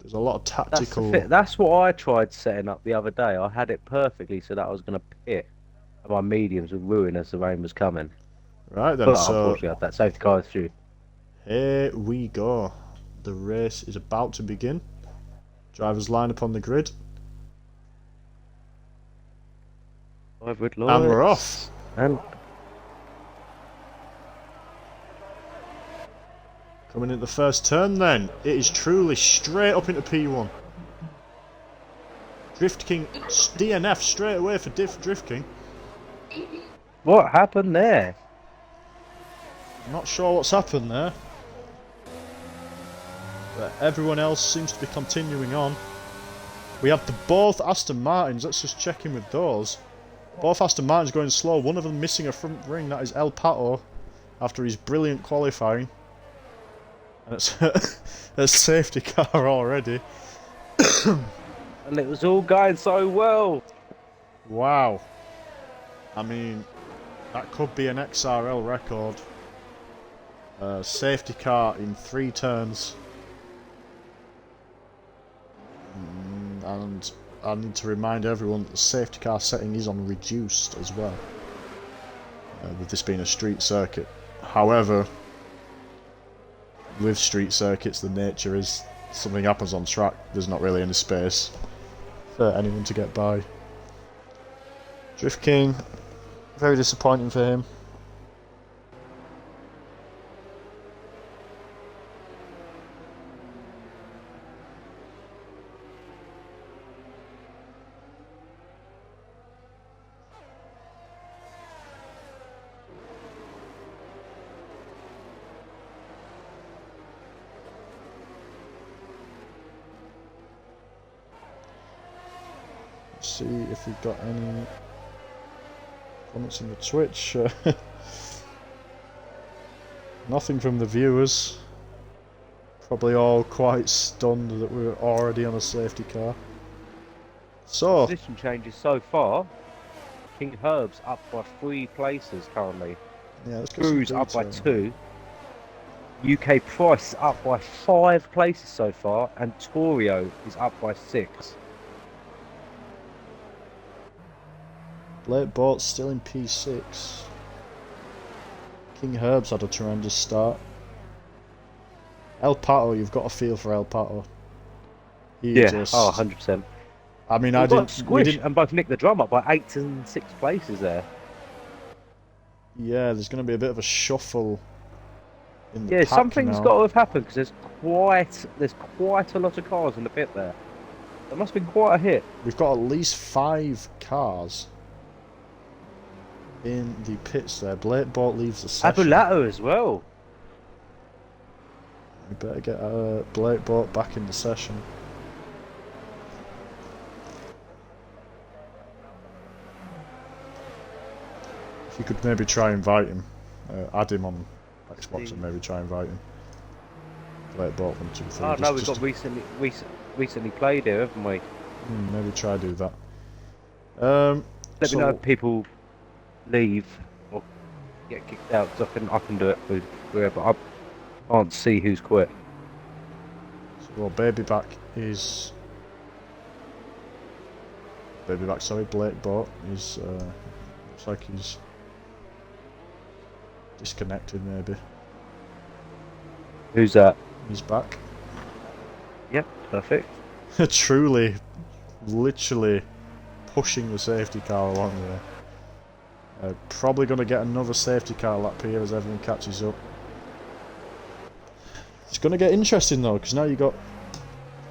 There's a lot of tactical. That's what I tried setting up the other day. I had it perfectly so that I was going to pit, and my mediums would ruin as the rain was coming. Right then, but so unfortunately, I had that safety car through. Here we go. The race is about to begin. Drivers line up on the grid. And we're off. And coming into the first turn then, it is Truly straight up into P1. Drift King DNF straight away for Drift King. what happened there? Not sure what's happened there. But everyone else seems to be continuing on. We have both Aston Martins, let's just check in with those. Both Aston Martins going slow, one of them missing a front ring, that is El Pato, after his brilliant qualifying. And it's a safety car already. And it was all going so well. Wow. I mean, that could be an XRL record. Safety car in 3 turns. And I need to remind everyone that the safety car setting is on reduced as well. With this being a street circuit. However, with street circuits, the nature is something happens on track, there's not really any space for anyone to get by. Drift King, very disappointing for him. see if we've got any comments in the Twitch. Nothing from the viewers. Probably all quite stunned that we're already on a safety car. So, Position changes so far. King Herb's up by 3 places currently. yeah, let's get some Cruz up by detail. 2. UK Price up by 5 places so far, and Torio is up by 6. Blake Bort's still in P6. King Herb's had a tremendous start. El Pato, you've got a feel for El Pato. He just, 100%. I mean, We I didn't. squish and both nicked the drum up by 8 and 6 places there. Yeah, there's going to be a bit of a shuffle in the Yeah, pack something's now. got to have happened because there's quite a lot of cars in the pit there. That must have been quite a hit. We've got at least 5 cars in the pits there. Blake Bort leaves the session. Abulato as well. We better get Blake Bort back in the session. If you could maybe try and invite him, add him on Xbox and maybe try and invite him. Blake Bort 1, 2, 3. Oh no, we've got recently played here, haven't we? Maybe try do that. Let me know if people leave or get kicked out, because I can do it with whoever. I can't see who's quit. Well, BabyBack is... BabyBack, sorry, Blake Bort is... looks like he's disconnected maybe. Who's that? He's back. Yep, perfect. Truly, literally pushing the safety car along there. Probably going to get another safety car lap here as everyone catches up. It's going to get interesting though, because now you've got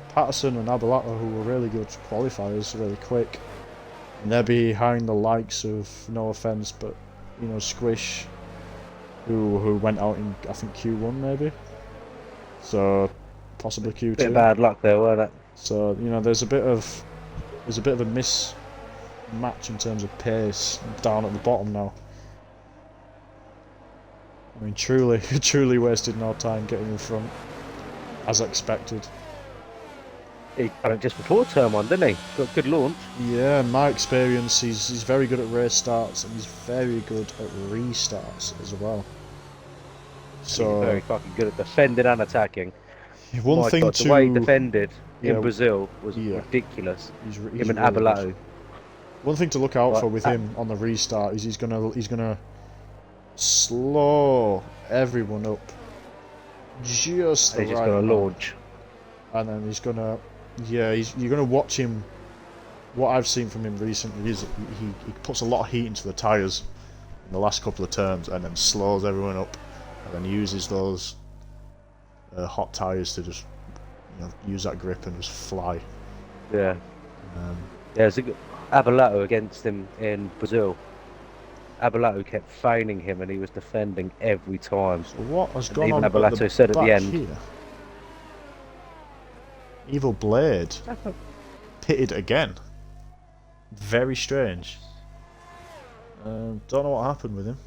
Patterson and Abulato, who were really good qualifiers, really quick. And they're behind the likes of, no offence, but, you know, Squish, who went out in, I think, Q1 maybe. So, possibly Q2. Bit of bad luck there, weren't it? So, you know, there's a bit of a mismatch in terms of pace down at the bottom now. I mean, truly wasted no time getting in front, as expected. He done it just before turn 1, didn't he? Got a good launch. Yeah, in my experience, he's very good at race starts and he's very good at restarts as well. So He's very fucking good at defending and attacking. one My thing God, to the way he defended yeah, in Brazil was yeah. ridiculous. he's Him and really Abulato. good. One thing to look out Like, for with him on the restart is he's gonna slow everyone up just the He's just right gonna amount. launch. And then he's gonna, yeah, you're gonna watch him. What I've seen from him recently is he puts a lot of heat into the tyres in the last couple of turns, and then slows everyone up, and then uses those hot tyres to just, you know, use that grip and just fly. Yeah. Yeah, it's a good Abulato against him in Brazil. Abulato kept feigning him, and he was defending every time. So what has And gone even on Abulato at said at the back end. here? Evil Blade pitted again. Very strange. Don't know what happened with him.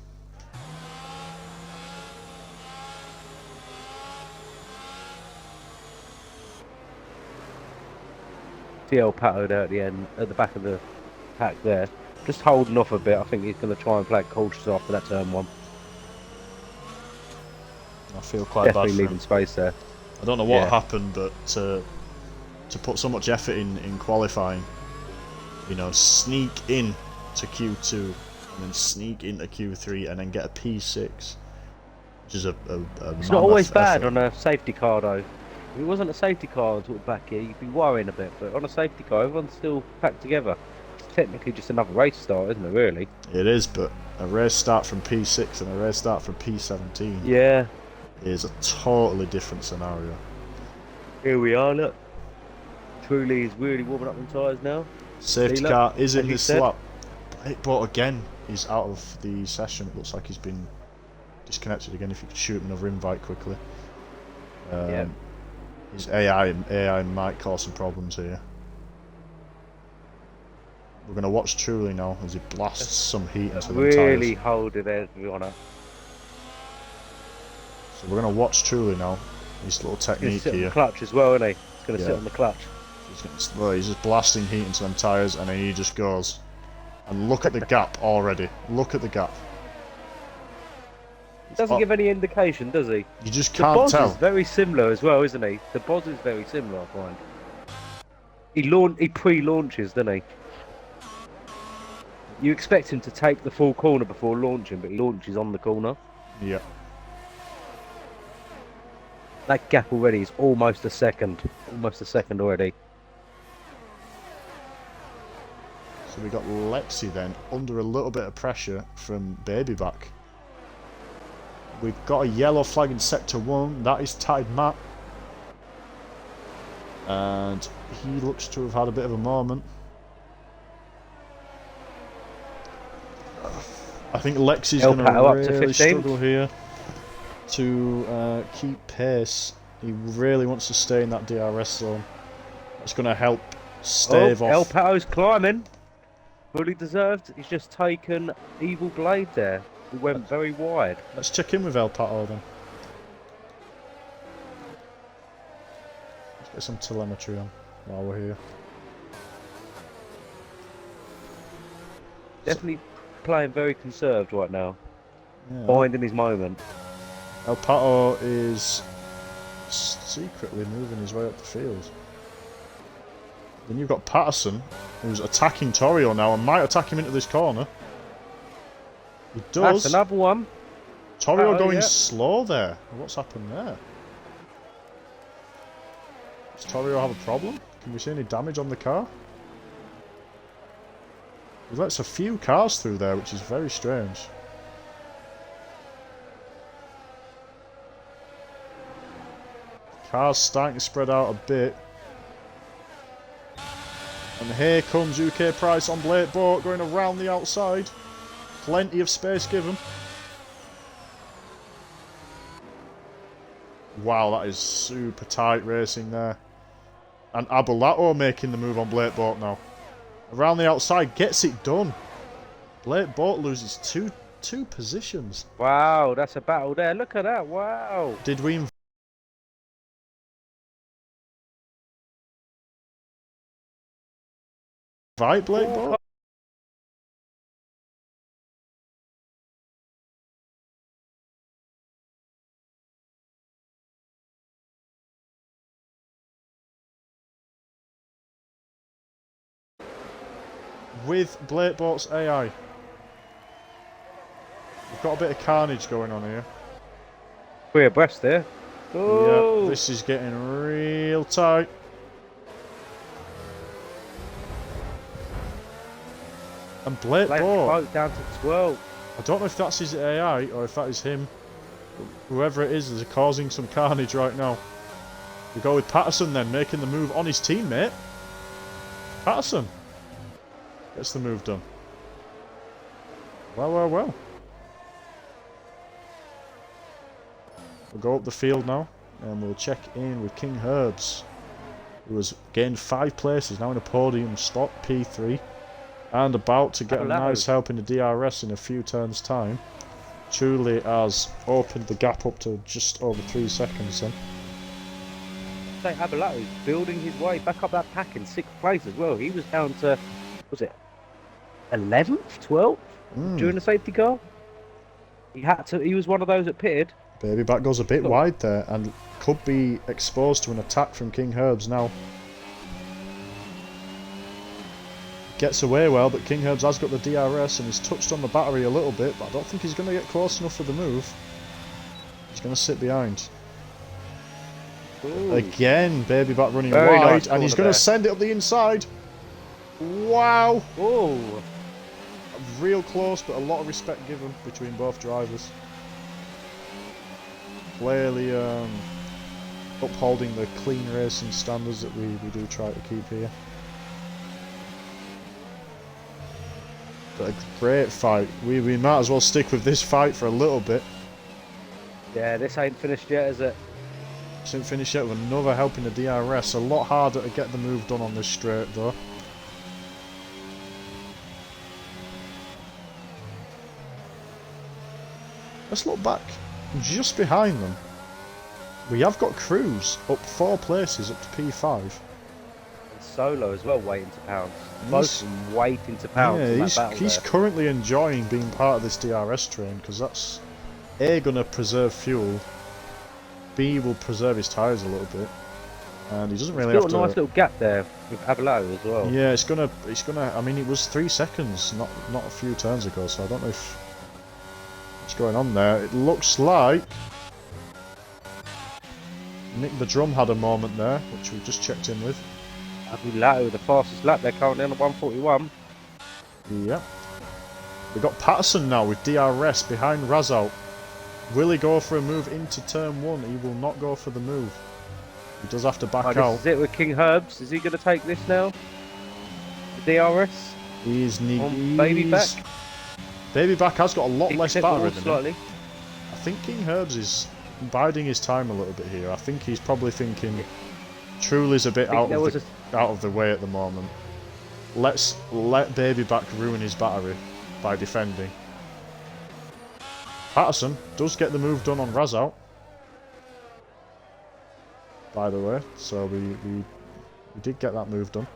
TL Pato there at the end, at the back of the pack there. Just holding off a bit. I think he's going to try and play it cautious after that turn 1. I feel quite Definitely bad for leaving him. space there. I don't know what Yeah. happened, but to put so much effort in qualifying, you know, sneak in to Q2 and then sneak into Q3 and then get a P6, which is a It's not always bad effort. on a safety car though. If it wasn't a safety car and sort of back here, you'd be worrying a bit. But on a safety car, everyone's still packed together. It's technically just another race start, isn't it? Really? It is, but a race start from P6 and a race start from P17 Yeah. is a totally different scenario. Here we are. Look. Truly is really warming up on tyres now. Safety See, look, car is in as you this said. lap. But again, he's out of the session. It looks like he's been disconnected again. If you could shoot him another invite quickly. Yeah. His AI might cause some problems here. We're going to watch truly now as he blasts some heat into the Really tyres. holding everyone up. So we're going to watch truly now. His little He's going to technique sit on here. the clutch as well, isn't he? He's going to sit Yeah. on the clutch. He's just blasting heat into them tyres, and then he just goes. And look at the gap already. Look at the gap. He doesn't give any indication, does he? You just The can't Boz tell. is very similar as well, isn't he? The Boz is very similar, I find. He pre-launches, doesn't he? You expect him to take the full corner before launching, but he launches on the corner. Yeah. That gap already is almost a second. Almost a second already. So we got Lexi then under a little bit of pressure from BabyBack. We've got a yellow flag in sector 1. That is tied Matt. And he looks to have had a bit of a moment. I think Lexi's going to really struggle here to keep pace. He really wants to stay in that DRS zone. That's going to help stave off. El Pato's climbing. Fully deserved. He's just taken Evil Blade there. He went very wide. Let's check in with El Pato then. Let's get some telemetry on while we're here. Definitely playing very conserved right now. Yeah. Finding his moment. El Pato is secretly moving his way up the field. Then you've got Patterson, who's attacking Torrio now and might attack him into this corner. He does. That's another one. Torrio going slow there. What's happened there? Does Torrio have a problem? Can we see any damage on the car? He lets a few cars through there, which is very strange. Cars starting to spread out a bit. And here comes UK Price on Blake Boat going around the outside. Plenty of space given. Wow, that is super tight racing there. And Abulato making the move on Blake Boat now. Around the outside, gets it done. Blake Boat loses two positions. Wow, that's a battle there. Look at that. Wow. Did we invite Blake Boat? With Blake Boat's AI. We've got a bit of carnage going on here. We're abreast there. Oh. Yeah, this is getting real tight. And Blake Boat down to 12. I don't know if that's his AI or if that is him. Whoever it is causing some carnage right now. We go with Patterson then, making the move on his teammate. Patterson gets the move done. Well, well, well. We'll go up the field now and we'll check in with King Herbs, who has gained 5 places, now in a podium spot, P3, and about to get a nice help in the DRS in a few turns' time. Truly has opened the gap up to just over 3 seconds then. Abulato is building his way back up that pack in 6th place as well. He was down to, was it 11th, 12th during the safety car? He was one of those that pitted. BabyBack goes a bit wide there and could be exposed to an attack from King Herbs now. Gets away well, but King Herbs has got the DRS and he's touched on the battery a little bit, but I don't think he's going to get close enough for the move. He's going to sit behind. Ooh. Again, BabyBack running Very wide, nice and he's going to send it up the inside. Wow! Oh, Real close, but a lot of respect given between both drivers. Clearly upholding the clean racing standards that we do try to keep here. But a great fight. We might as well stick with this fight for a little bit. yeah, this ain't finished yet, is it? Didn't finish yet with another help in the DRS. A lot harder to get the move done on this straight though. let's look back. Just behind them, we have got Cruz up 4 places up to P5. And Solo as well, waiting to pounce. Both of them waiting to pounce. Yeah, in that battle he's there. currently enjoying being part of this DRS train because that's A, gonna preserve fuel, B, will preserve his tyres a little bit, and he doesn't really have Got to. a nice little gap there with Abulato as well. Yeah, it's gonna. I mean, it was 3 seconds, not a few turns ago, so I don't know if what's going on there. It looks like Nick the Drum had a moment there, which we just checked in with. Abulato, the fastest lap, they're currently on the 141. Yep. We got Patterson now with DRS behind Razout. Will he go for a move into turn 1? He will not go for the move. He does have to back out. This is it with King Herbs. Is he going to take this now? The DRS? He's On BabyBack? BabyBack has got a lot less battery than slightly. him. I think King Herbs is biding his time a little bit here. I think he's probably thinking Truly's a bit out of the way at the moment. Let's let BabyBack ruin his battery by defending. Patterson does get the move done on Razout, by the way, so we did get that move done.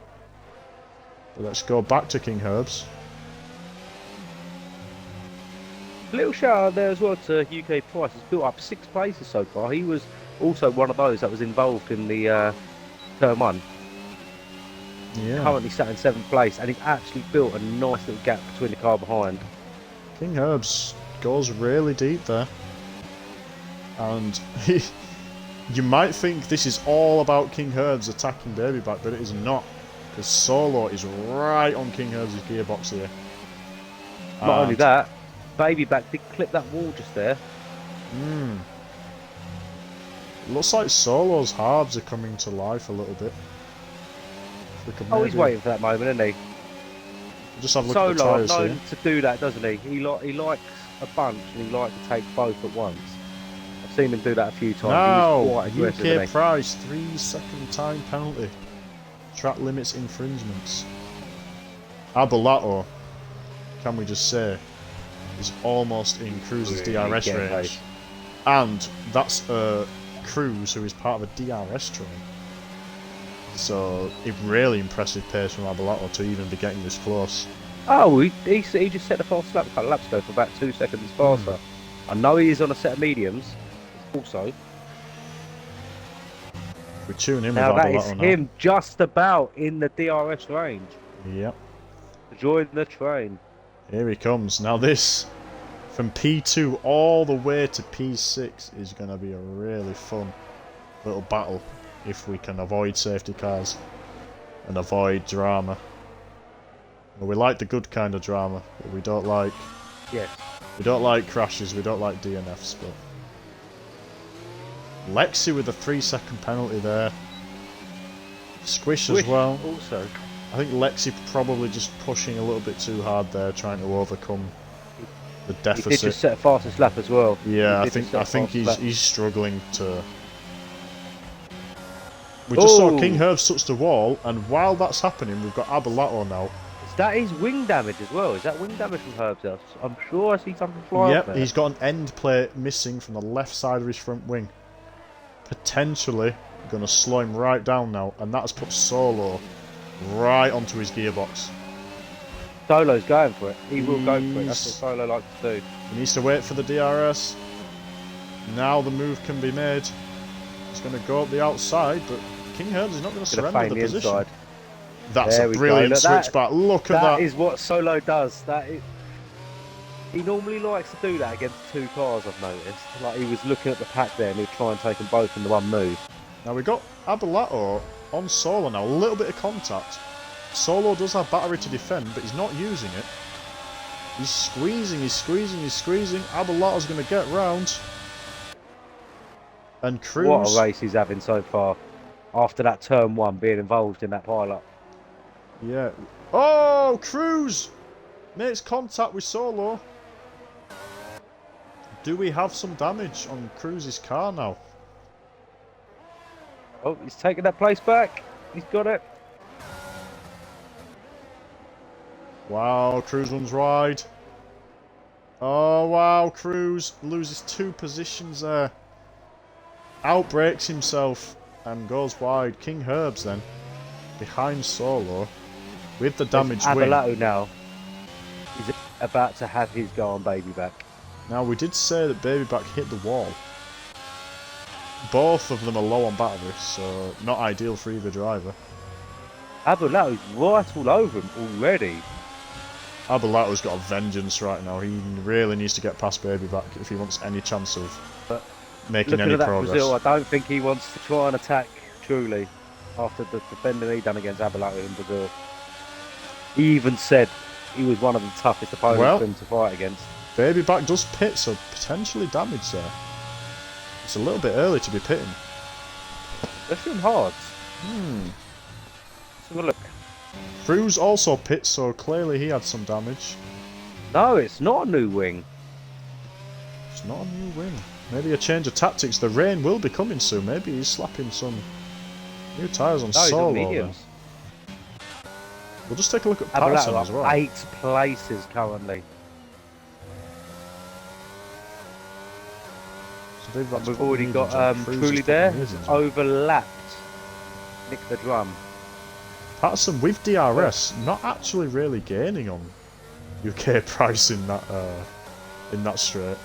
But let's go back to King Herbs. Little shout out there as well to UK Price. He's built up 6 places so far. He was also one of those that was involved in the turn 1. Yeah. Currently sat in 7th place, and he's actually built a nice little gap between the car behind. King Herbs goes really deep there, and you might think this is all about King Herbs attacking BabyBack, but it is not, because Solo is right on King Herbs' gearbox here. Not only that, BabyBack did clip that wall just there. Looks like Solo's halves are coming to life a little bit. Oh, he's waiting for that moment, isn't he? Just have a look at the Solo tyres known here. to do that, doesn't he? He likes a bunch, and he likes to take both at once. I've seen him do that a few times. Now, He was quite aggressive, isn't UK he? price, 3-second time penalty. Track limits infringements. Abulato, can we just say, is almost in Cruz's DRS range. And that's Cruz, who is part of a DRS train. So, a really impressive pace from Abulato to even be getting this close. Oh, he just set the fast lap a couple of laps ago for about 2 seconds faster. I know he is on a set of mediums, also. We tune in Now with that is Abulato him just about in the DRS range. Yep. Join the train. Here he comes. Now this, from P2 all the way to P6, is going to be a really fun little battle if we can avoid safety cars and avoid drama. Well, we like the good kind of drama, but we don't like... Yes. We don't like crashes, we don't like DNFs, but... Lexi with a 3-second penalty there. Squish as well. Also. I think Lexi probably just pushing a little bit too hard there, trying to overcome the deficit. He did just set a fastest lap as well. Yeah, I think he's struggling to... We just saw King Herbs touch the wall, and while that's happening, we've got Abulato now. That is wing damage as well. Is that wing damage from Herbs else? I'm sure I see something fly up there. Yep, he's got an end plate missing from the left side of his front wing. Potentially going to slow him right down now, and that's put Solo right onto his gearbox. Solo's going for it. He will go for it. That's what Solo likes to do. He needs to wait for the DRS. Now the move can be made. He's going to go up the outside, but King Herbs is not going to surrender the position. Inside. That's a brilliant switchback. Look at that. That is what Solo does. He normally likes to do that against 2 cars, I've noticed. Like, he was looking at the pack there and he'd try and take them both in the one move. Now we've got Abulato on Solo now. A little bit of contact. Solo does have battery to defend, but he's not using it. He's squeezing, he's squeezing, he's squeezing. Abulato's going to get round. And Cruz... What a race he's having so far. After that turn 1, being involved in that pile-up. Yeah. Oh, Cruz makes contact with Solo. Do we have some damage on Cruz's car now? Oh, he's taking that place back. He's got it. Wow, Cruz runs wide. Oh wow, Cruz loses 2 positions there. Outbreaks himself and goes wide. King Herbs then, behind Solo, with the damaged wing. Abulato now is about to have his go on BabyBack. Now we did say that BabyBack hit the wall. Both of them are low on battery, so not ideal for either driver. Abulato's right all over him already. Abulato's got a vengeance right now. He really needs to get past BabyBack if he wants any chance of making any Looking at that progress. Brazil, I don't think he wants to try and attack truly after the defending he done against Abulato in Brazil. He even said he was one of the toughest opponents for him to fight against. BabyBack does pit, so potentially damage there. It's a little bit early to be pitting. They're still hard. Let's have a look. Cruz also pits, so clearly he had some damage. No, it's not a new wing. It's not a new wing. Maybe a change of tactics. The rain will be coming soon. Maybe he's slapping some new tyres on Solo. Mediums. We'll just take a look at Patterson as well. 8 places currently. So we've already got Truly there. Overlapped. Nick the drum. Patterson with DRS, not actually really gaining on UK price in that straight.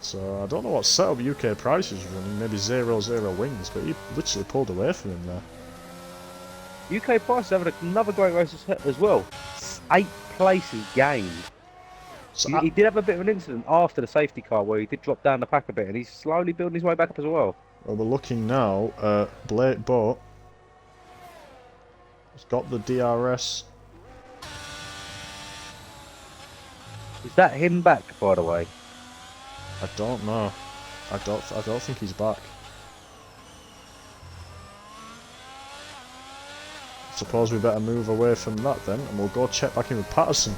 So I don't know what setup UK price is running. Maybe 0-0 wings, but he literally pulled away from him there. UK price is having another great race as well. 8 places gained. So he did have a bit of an incident after the safety car where he did drop down the pack a bit, and he's slowly building his way back up as well. Well, we're looking now at Blake Boat. He's got the DRS. Is that him back, by the way? I don't know. I don't think he's back. Suppose we better move away from that then, and we'll go check back in with Patterson.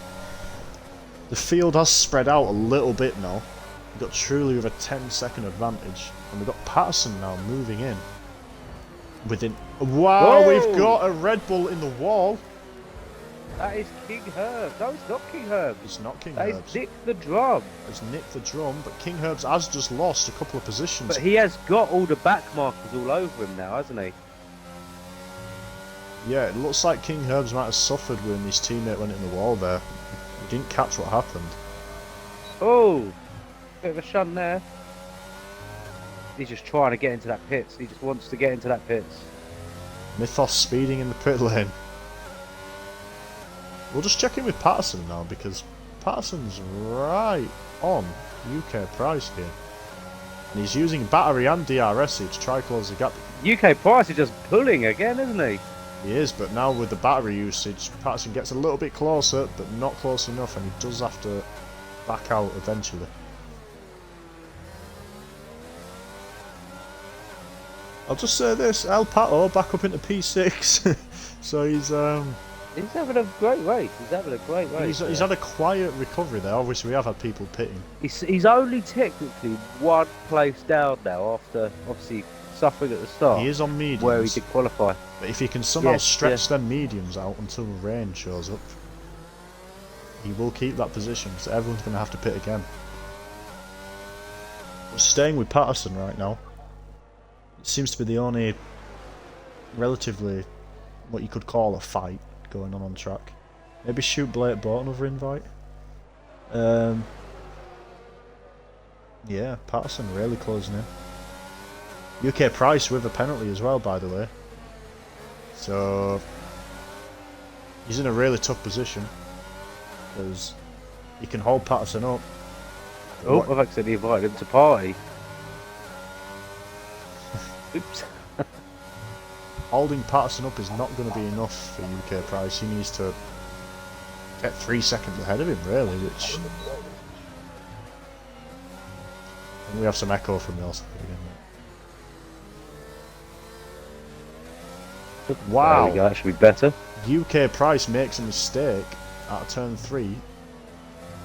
The field has spread out a little bit now. We've got Truly with a 10-second advantage, and we've got Patterson now moving in. Within. Wow, Whoa! We've got a Red Bull in the wall. That is King Herb. No, it's not King Herb. It's not King That Herbs. is Nick the drum. It's Nick the drum, but King Herbs has just lost a couple of positions. But he has got all the back markers all over him now, hasn't he? Yeah, it looks like King Herbs might have suffered when his teammate went in the wall there. He didn't catch what happened. Oh, bit of a shunt there. He's just trying to get into that pits. He just wants to get into that pits. Mythos speeding in the pit lane. We'll just check in with Patterson now, because Patterson's right on UK price here. And he's using battery and DRS to try to close the gap. UK price is just pulling again, isn't he? He is, but now with the battery usage, Patterson gets a little bit closer, but not close enough, and he does have to back out eventually. I'll just say this, El Pato back up into P6, so he's having a great race. He's having a great race. He's had a quiet recovery there. Obviously, we have had people pitting. He's only technically 1 place down now after obviously suffering at the start. He is on mediums, where he did qualify. but if he can somehow stretch them mediums out until rain shows up, he will keep that position. So everyone's going to have to pit again. We're staying with Patterson right now. It seems to be the only relatively what you could call a fight going on track. Maybe shoot Blake Boat another invite. Yeah, Patterson really closing in. UK Price with a penalty as well, by the way. So he's in a really tough position because he can hold Patterson up. Oh, I've accidentally invited him to party. Oops. Holding Patterson up is not going to be enough for UK Price. He needs to get 3 seconds ahead of him, really, which... And we have some echo from the outside again. Wow! There we go, that should be better. UK Price makes a mistake at turn 3,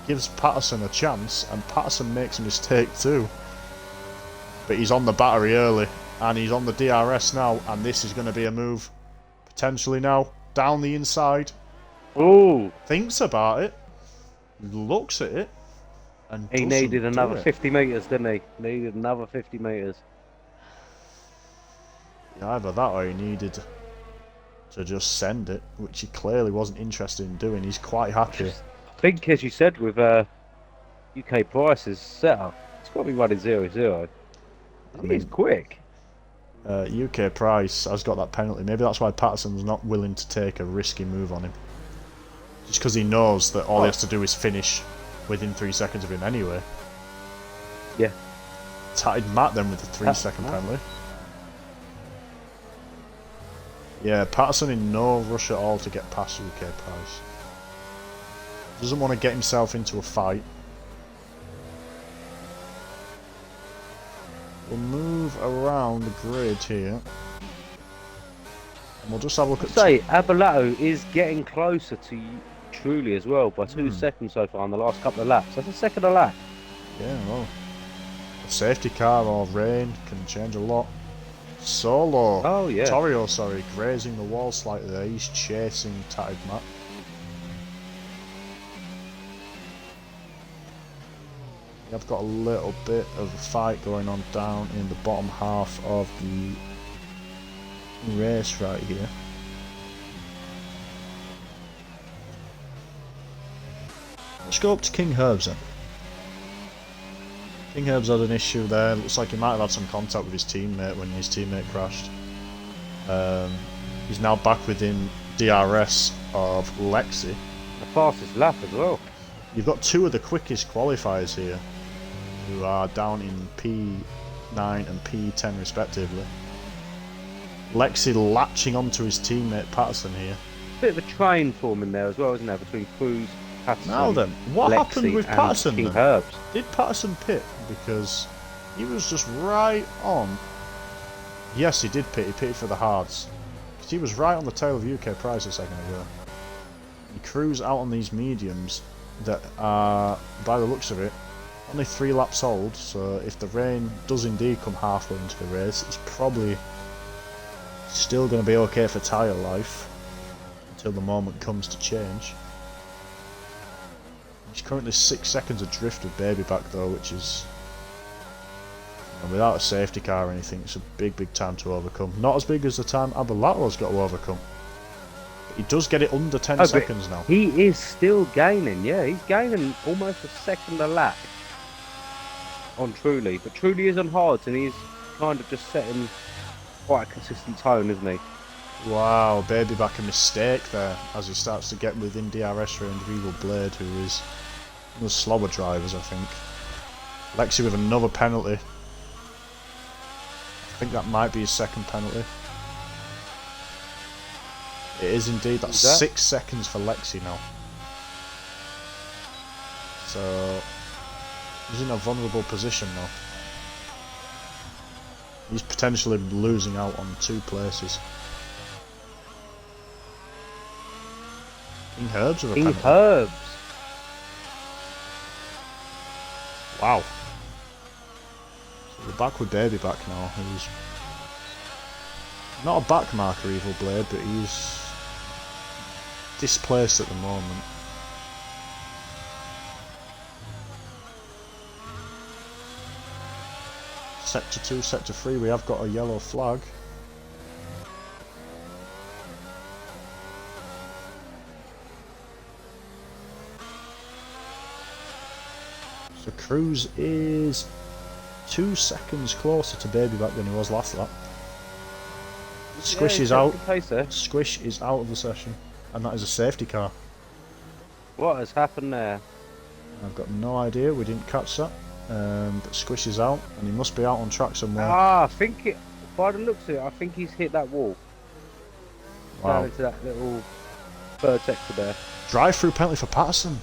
gives Patterson a chance, and Patterson makes a mistake too. But he's on the battery early. And he's on the DRS now, and this is going to be a move. Potentially now, down the inside. Oh! Thinks about it. looks at it and He doesn't needed do another it. 50 metres, didn't he? Needed another 50 metres. Either that or he needed to just send it, which he clearly wasn't interested in doing. He's quite happy. I think, as you said, with UK prices setup, it's got to be running 0-0. I mean, it's quick. UK Price has got that penalty. Maybe that's why Patterson's not willing to take a risky move on him. Just because he knows that all he has to do is finish within 3 seconds of him anyway. Yeah. Tatted Matt then with the 3-second penalty. Yeah, Patterson in no rush at all to get past UK Price. Doesn't want to get himself into a fight. We'll move around the grid here. And we'll just have a look at... Abulato is getting closer to Truly as well by 2 seconds so far on the last couple of laps. That's a second a lap. Yeah, well, a safety car or rain can change a lot. Solo. Oh, yeah. Torrio, sorry, grazing the wall slightly there. He's chasing Tatted Matt. I've got a little bit of a fight going on down in the bottom half of the race right here. Let's go up to King Herbs then. King Herbs had an issue there. Looks like he might have had some contact with his teammate when his teammate crashed. He's now back within DRS of Lexi. The fastest lap as well. You've got two of the quickest qualifiers here, who are down in P9 and P10 respectively. Lexi latching onto his teammate Patterson here. Bit of a train forming there as well, isn't there, between Cruz, Patterson, Now then, what Lexi happened with and Patterson King then? Herbs? Did Patterson pit? Because he was just right on. Yes, he did pit. He pitted for the hards. Because he was right on the tail of UK Price a second ago. He cruised out on these mediums that are, by the looks of it, only 3 laps old. So if the rain does indeed come halfway into the race, it's probably still going to be okay for tyre life until the moment comes to change. He's currently 6 seconds adrift of BabyBack though, which is, and without a safety car or anything, it's a big time to overcome. Not as big as the time Abulato's got to overcome. But he does get it under 10 seconds now. He is still gaining, yeah, he's gaining almost a second a lap on Truly. But Truly is on hards and he's kind of just setting quite a consistent tone, isn't he? Wow, BabyBack a mistake there as he starts to get within DRS range of Evil Blade, who is one of the slower drivers, I think. Lexi with another penalty. I think that might be his second penalty. It is indeed. That's 6 seconds for Lexi now. So he's in a vulnerable position now. He's potentially losing out on 2 places. King Herbs with a penalty. King Herbs. Wow. So we're back with BabyBack now, who's not a back marker Evil Blade, but he's displaced at the moment. Sector 2, Sector 3, we have got a yellow flag. So Cruz is 2 seconds closer to BabyBack than he was last lap. Squish is out. Squish is out of the session, and that is a safety car. What has happened there? I've got no idea. We didn't catch that. But Squish is out, and he must be out on track somewhere. I think it. By the looks of it, I think he's hit that wall. Wow. Down into that little third sector there. Drive-through penalty for Patterson.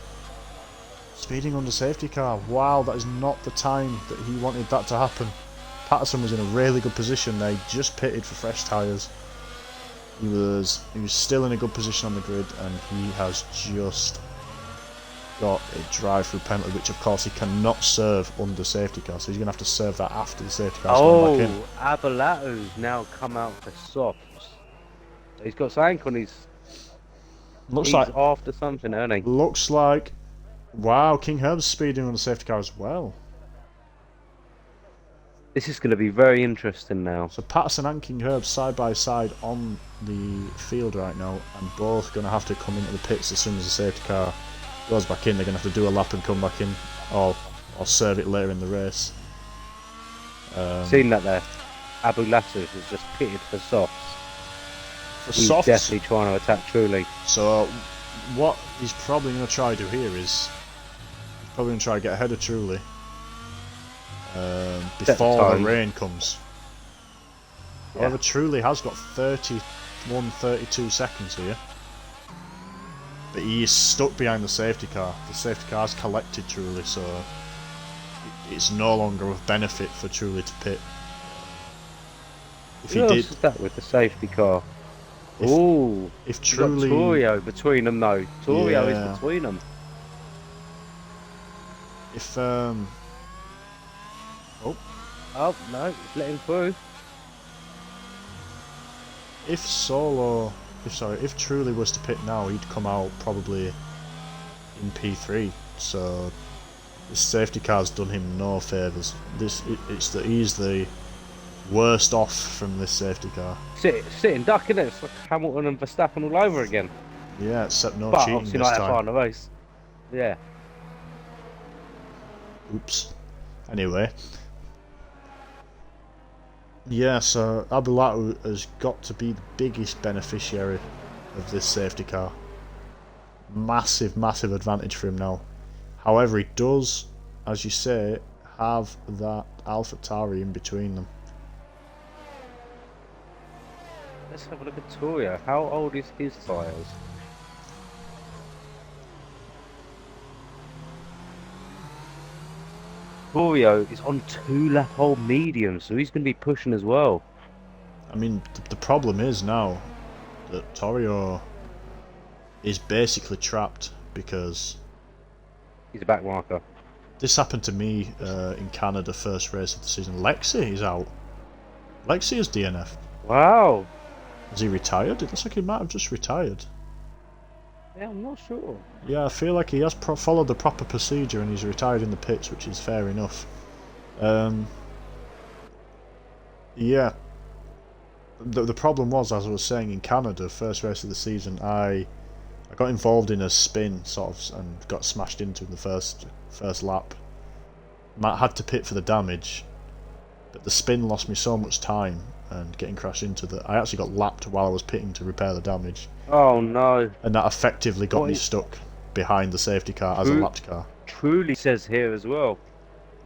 Speeding under safety car. Wow, that is not the time that he wanted that to happen. Patterson was in a really good position. They just pitted for fresh tyres. He was still in a good position on the grid, and he has just got a drive-through penalty, which of course he cannot serve under safety car. So he's going to have to serve that after the safety car's gone back in. Abulato's now come out for softs. He's got something on his. Looks he's like after something, isn't he? Looks like Wow, King Herb's speeding on the safety car as well. This is going to be very interesting now. So Patterson and King Herb side by side on the field right now, and both going to have to come into the pits as soon as the safety car goes back in. They're going to have to do a lap and come back in, or serve it later in the race. Seen that there. Abulato has just pitted for softs. For He's softs, definitely trying to attack Truly. so what he's probably going to try to do here is he's probably going to try to get ahead of Truly before the rain comes. Yeah. However, Truly has got 31, 32 seconds here. But he is stuck behind the safety car. The safety car's collected Truly, so it's no longer of benefit for Truly to pit. If Who else is that with the safety car? Ooh, if Truly, got Torio between them though. Torio Yeah. is between them. if Oh no, it's letting through. if Truly was to pit now, he'd come out probably in P3. So this safety car's done him no favours. He's the worst off from this safety car. Sitting duck in it. It's like Hamilton and Verstappen all over again. Yeah, except no But cheating obviously this not that far time. in the race. Yeah. Oops. Anyway. Yeah, so Abulato has got to be the biggest beneficiary of this safety car. Massive, massive advantage for him now. However, he does, as you say, have that AlphaTauri in between them. Let's have a look at Torio. How old is his tyres? Torio is on 2-lap-old medium, so he's going to be pushing as well. I mean, the problem is now that Torio is basically trapped because He's a back marker. this happened to me in Canada, first race of the season. Lexi is out. Lexi is DNF. Wow. Is he retired? It looks like he might have just retired. Yeah, I'm not sure. Yeah, I feel like he has followed the proper procedure and he's retired in the pits, which is fair enough. Yeah. The problem was, as I was saying, in Canada, first race of the season, I got involved in a spin, sort of, and got smashed into in the first lap. Matt had to pit for the damage, but the spin lost me so much time and getting crashed into that I actually got lapped while I was pitting to repair the damage. Oh no. And that effectively got me stuck behind the safety car as a lapped car. Truly says here as well.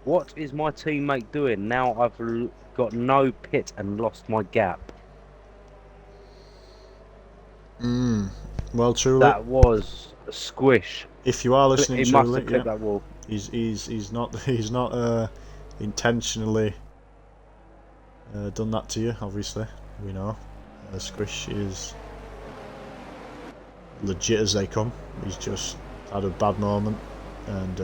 What is my teammate doing now? I've got no pit and lost my gap. Well, Truly, That was a squish. if you are listening, He must Truly, have clipped that wall. he's not intentionally done that to you. Obviously, we know. Squish is legit as they come. He's just had a bad moment and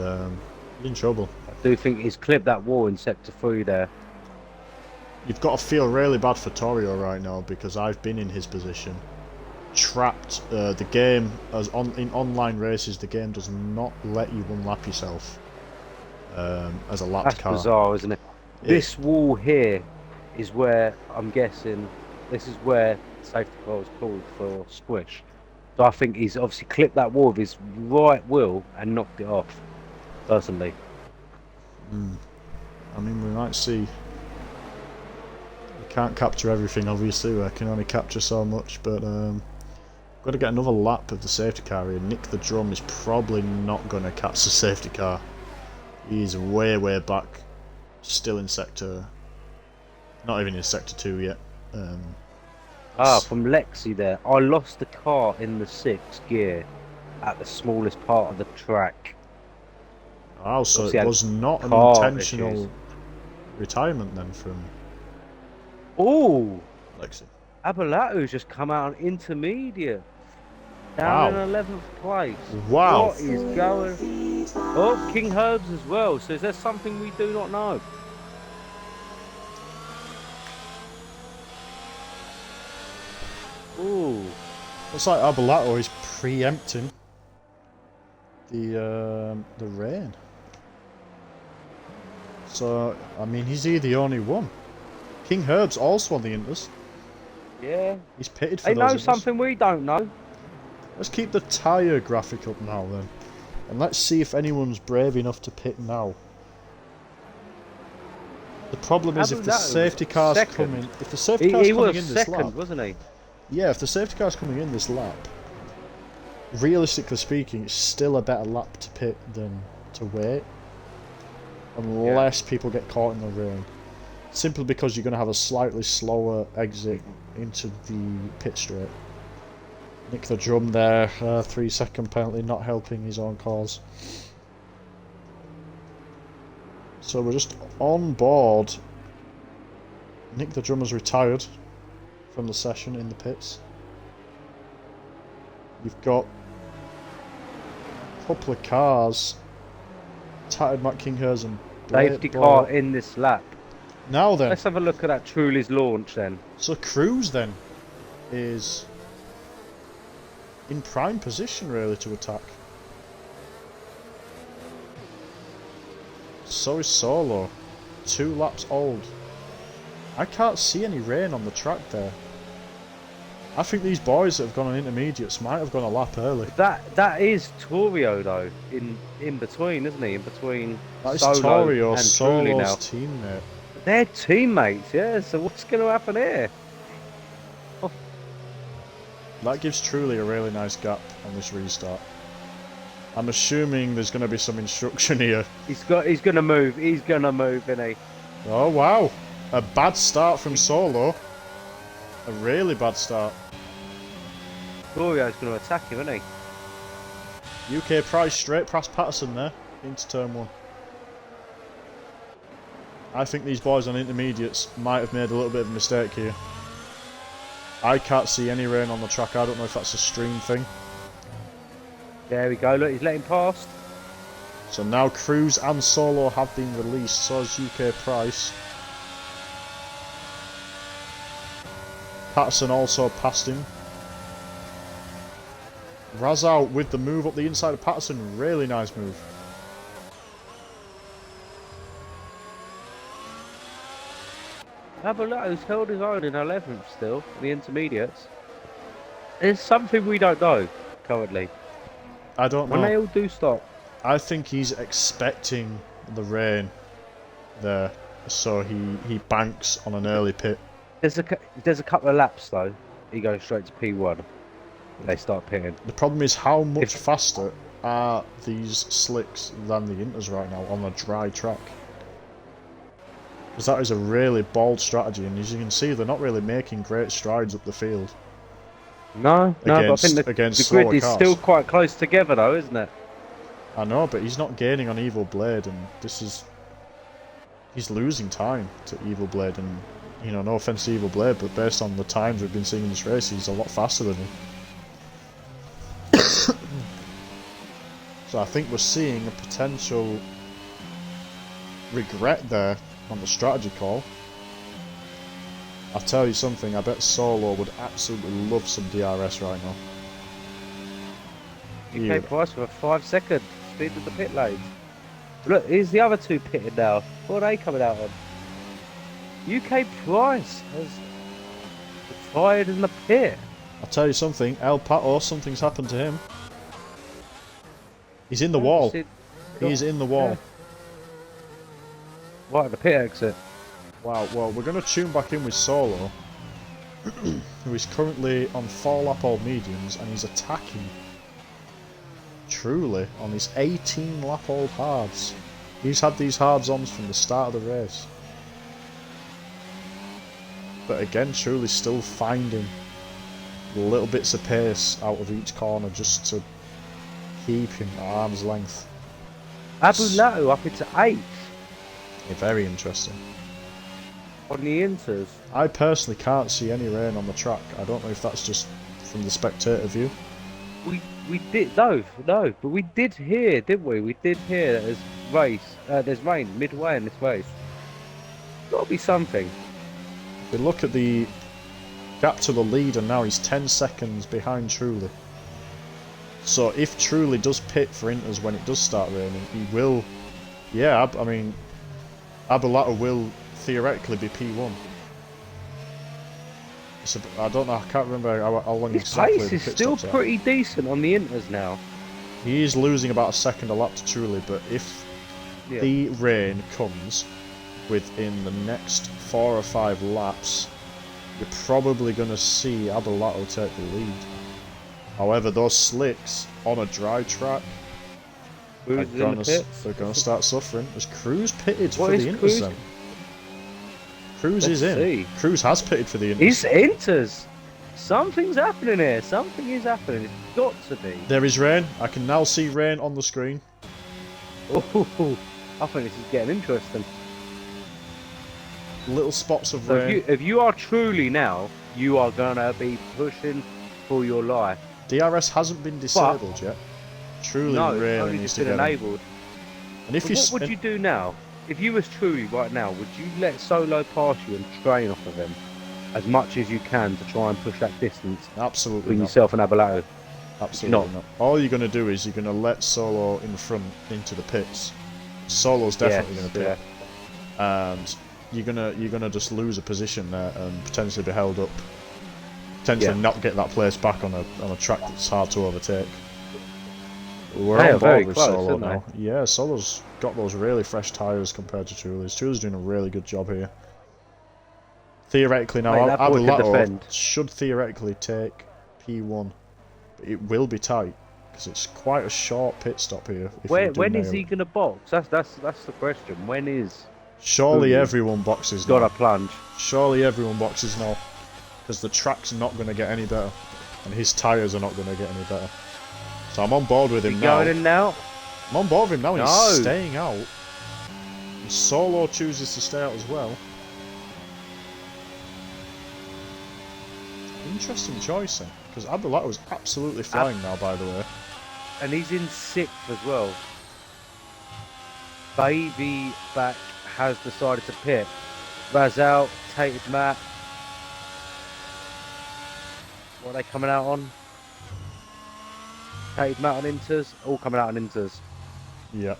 he's in trouble. I do think he's clipped that wall in sector 3 there. You've got to feel really bad for Torio right now because I've been in his position. Trapped. The game, in online races, the game does not let you one-lap yourself as a lapped That's car. bizarre, isn't it? This wall here is where I'm guessing this is where safety car was called for squish. So I think he's obviously clipped that wall with his right wheel and knocked it off. Personally. I mean, we might see. We can't capture everything, obviously. We can only capture so much, but got to get another lap of the safety car here. Nick the Drum is probably not going to catch the safety car. He's way, way back. Still in sector. Not even in sector 2 yet. From Lexi there. I lost the car in the 6th gear at the smallest part of the track. Oh, so Obviously it was not an car intentional issues. retirement then from Ooh! Lexi. Abolato's just come out on intermediate. Wow. Down in 11th place. Wow. What is going... Oh, King Herbs as well. So is there something we do not know? Ooh. Looks like Abulato is preempting the rain. So I mean, is he the only one? King Herb's also on the Inters. Yeah. He's pitted for They those know Inters. something we don't know. Let's keep the tyre graphic up now then, and let's see if anyone's brave enough to pit now. The problem is if the safety car's coming, if the safety car's coming in this lap, wasn't he? yeah, if the safety car's coming in this lap, realistically speaking, it's still a better lap to pit than to wait, unless people get caught in the rain. Simply because you're going to have a slightly slower exit into the pit straight. Nick the drum there, 3-second penalty, not helping his own cause. So we're just on board. Nick the drummer's retired from the session in the pits. You've got a couple of cars. Tattered Matt Kinghurst and Safety car in this lap. Now then. Let's have a look at that Truly's launch then. So Cruz then is in prime position really to attack. So is Solo. 2 laps old. I can't see any rain on the track there. I think these boys that have gone on intermediates might have gone a lap early. That is Torio though, in between, isn't he? In between that is Solo Torio, and Solo's Truly now. teammate. They're teammates, yeah. So what's going to happen here? That gives Truly a really nice gap on this restart. I'm assuming there's going to be some instruction here. He's going to move. He's going to move, isn't he? Oh wow, a bad start from Solo. A really bad start. Torio's going to attack him, isn't he? UK Price straight past Patterson there into turn 1. I think these boys on intermediates might have made a little bit of a mistake here. I can't see any rain on the track. I don't know if that's a stream thing. There we go. Look, he's letting past. So now Cruz and Solo have been released. So has UK Price. Patterson also passed him. Razau with the move up the inside of Patterson. Really nice move. Abulato's held his own in 11th still, the intermediates. There's something we don't know currently. I don't know. When they all do stop. I think he's expecting the rain there, so he banks on an early pit. There's a couple of laps though. He goes straight to P1. They start pitting. The problem is how much faster are these slicks than the Inters right now on a dry track. Because that is a really bold strategy, and as you can see, they're not really making great strides up the field. No, but I think the grid is still quite close together though, isn't it? I know, but he's not gaining on Evil Blade, and he's losing time to Evil Blade, and you know, no offense to Evil Blade, but based on the times we've been seeing in this race, he's a lot faster than him. So I think we're seeing a potential regret there on the strategy call. I'll tell you something, I bet Solo would absolutely love some DRS right now. UK Price for a 5-second speed of the pit lane. Look, here's the other two pitted now. What are they coming out on? UK Price has fired in the pit. I'll tell you something, El Pato, something's happened to him. He's in the wall. He's in the wall. Right at the pit exit. Wow, well, we're going to tune back in with Solo, who is currently on 4-lap-old mediums, and he's attacking Truly on his 18-lap-old hards. He's had these hards-ons from the start of the race. But again, Truly's still finding little bits of pace out of each corner just to keep him at arm's length. Abulato up into 8th. Yeah, very interesting. On the Inters. I personally can't see any rain on the track. I don't know if that's just from the spectator view. We did but we did hear, didn't we? We did hear that there's rain midway in this race. Gotta be something. If we look at the gap to the leader now, he's 10 seconds behind Truly. So if Truly does pit for inters when it does start raining, he will. Yeah, I mean, Abulato will theoretically be P1. I don't know. I can't remember how long His exactly pace the is pit still stops are. pretty decent on the inters now. He is losing about a second a lap to Truly, but if the rain comes within the next 4 or 5 laps, you're probably going to see Abulato take the lead. However, those slicks on a dry track are going to start suffering. As Cruz pitted for the inters then. Cruz is in. Cruz has pitted for the inters. He's inters. Something's happening here. Something is happening. It's got to be. There is rain. I can now see rain on the screen. Oh, I think this is getting interesting. Little spots of rain. If you are Truly now, you are going to be pushing for your life. DRS hasn't been disabled yet. Truly really needs to get enabled. And if what would you do now? If you was Truly right now, would you let Solo pass you and train off of him as much as you can to try and push that distance? Absolutely between not. yourself and Abulato? Absolutely not. All you're going to do is you're going to let Solo in front into the pits. Solo's definitely going to pit, and you're gonna just lose a position there and potentially be held up. Potentially not get that place back on a track that's hard to overtake. We're on board with Solo now. Yeah, Solo's got those really fresh tyres compared to Truly's. Truly's doing a really good job here. Theoretically now, Abulato should theoretically take P1. But it will be tight, because it's quite a short pit stop here. When is he going to box? That's the question. When is... Surely everyone boxes now. Got to plunge. Surely everyone boxes now. Because the track's not going to get any better. And his tyres are not going to get any better. So I'm on board with him now. Going in now? I'm on board with him now, and he's staying out. And Solo chooses to stay out as well. Interesting choice, then. Because Abulato's absolutely flying now, by the way. And he's in 6th as well. BabyBack has decided to pit. Raz out, Tated Matt. What are they coming out on? Tated Matt on inters, all coming out on inters. Yeah.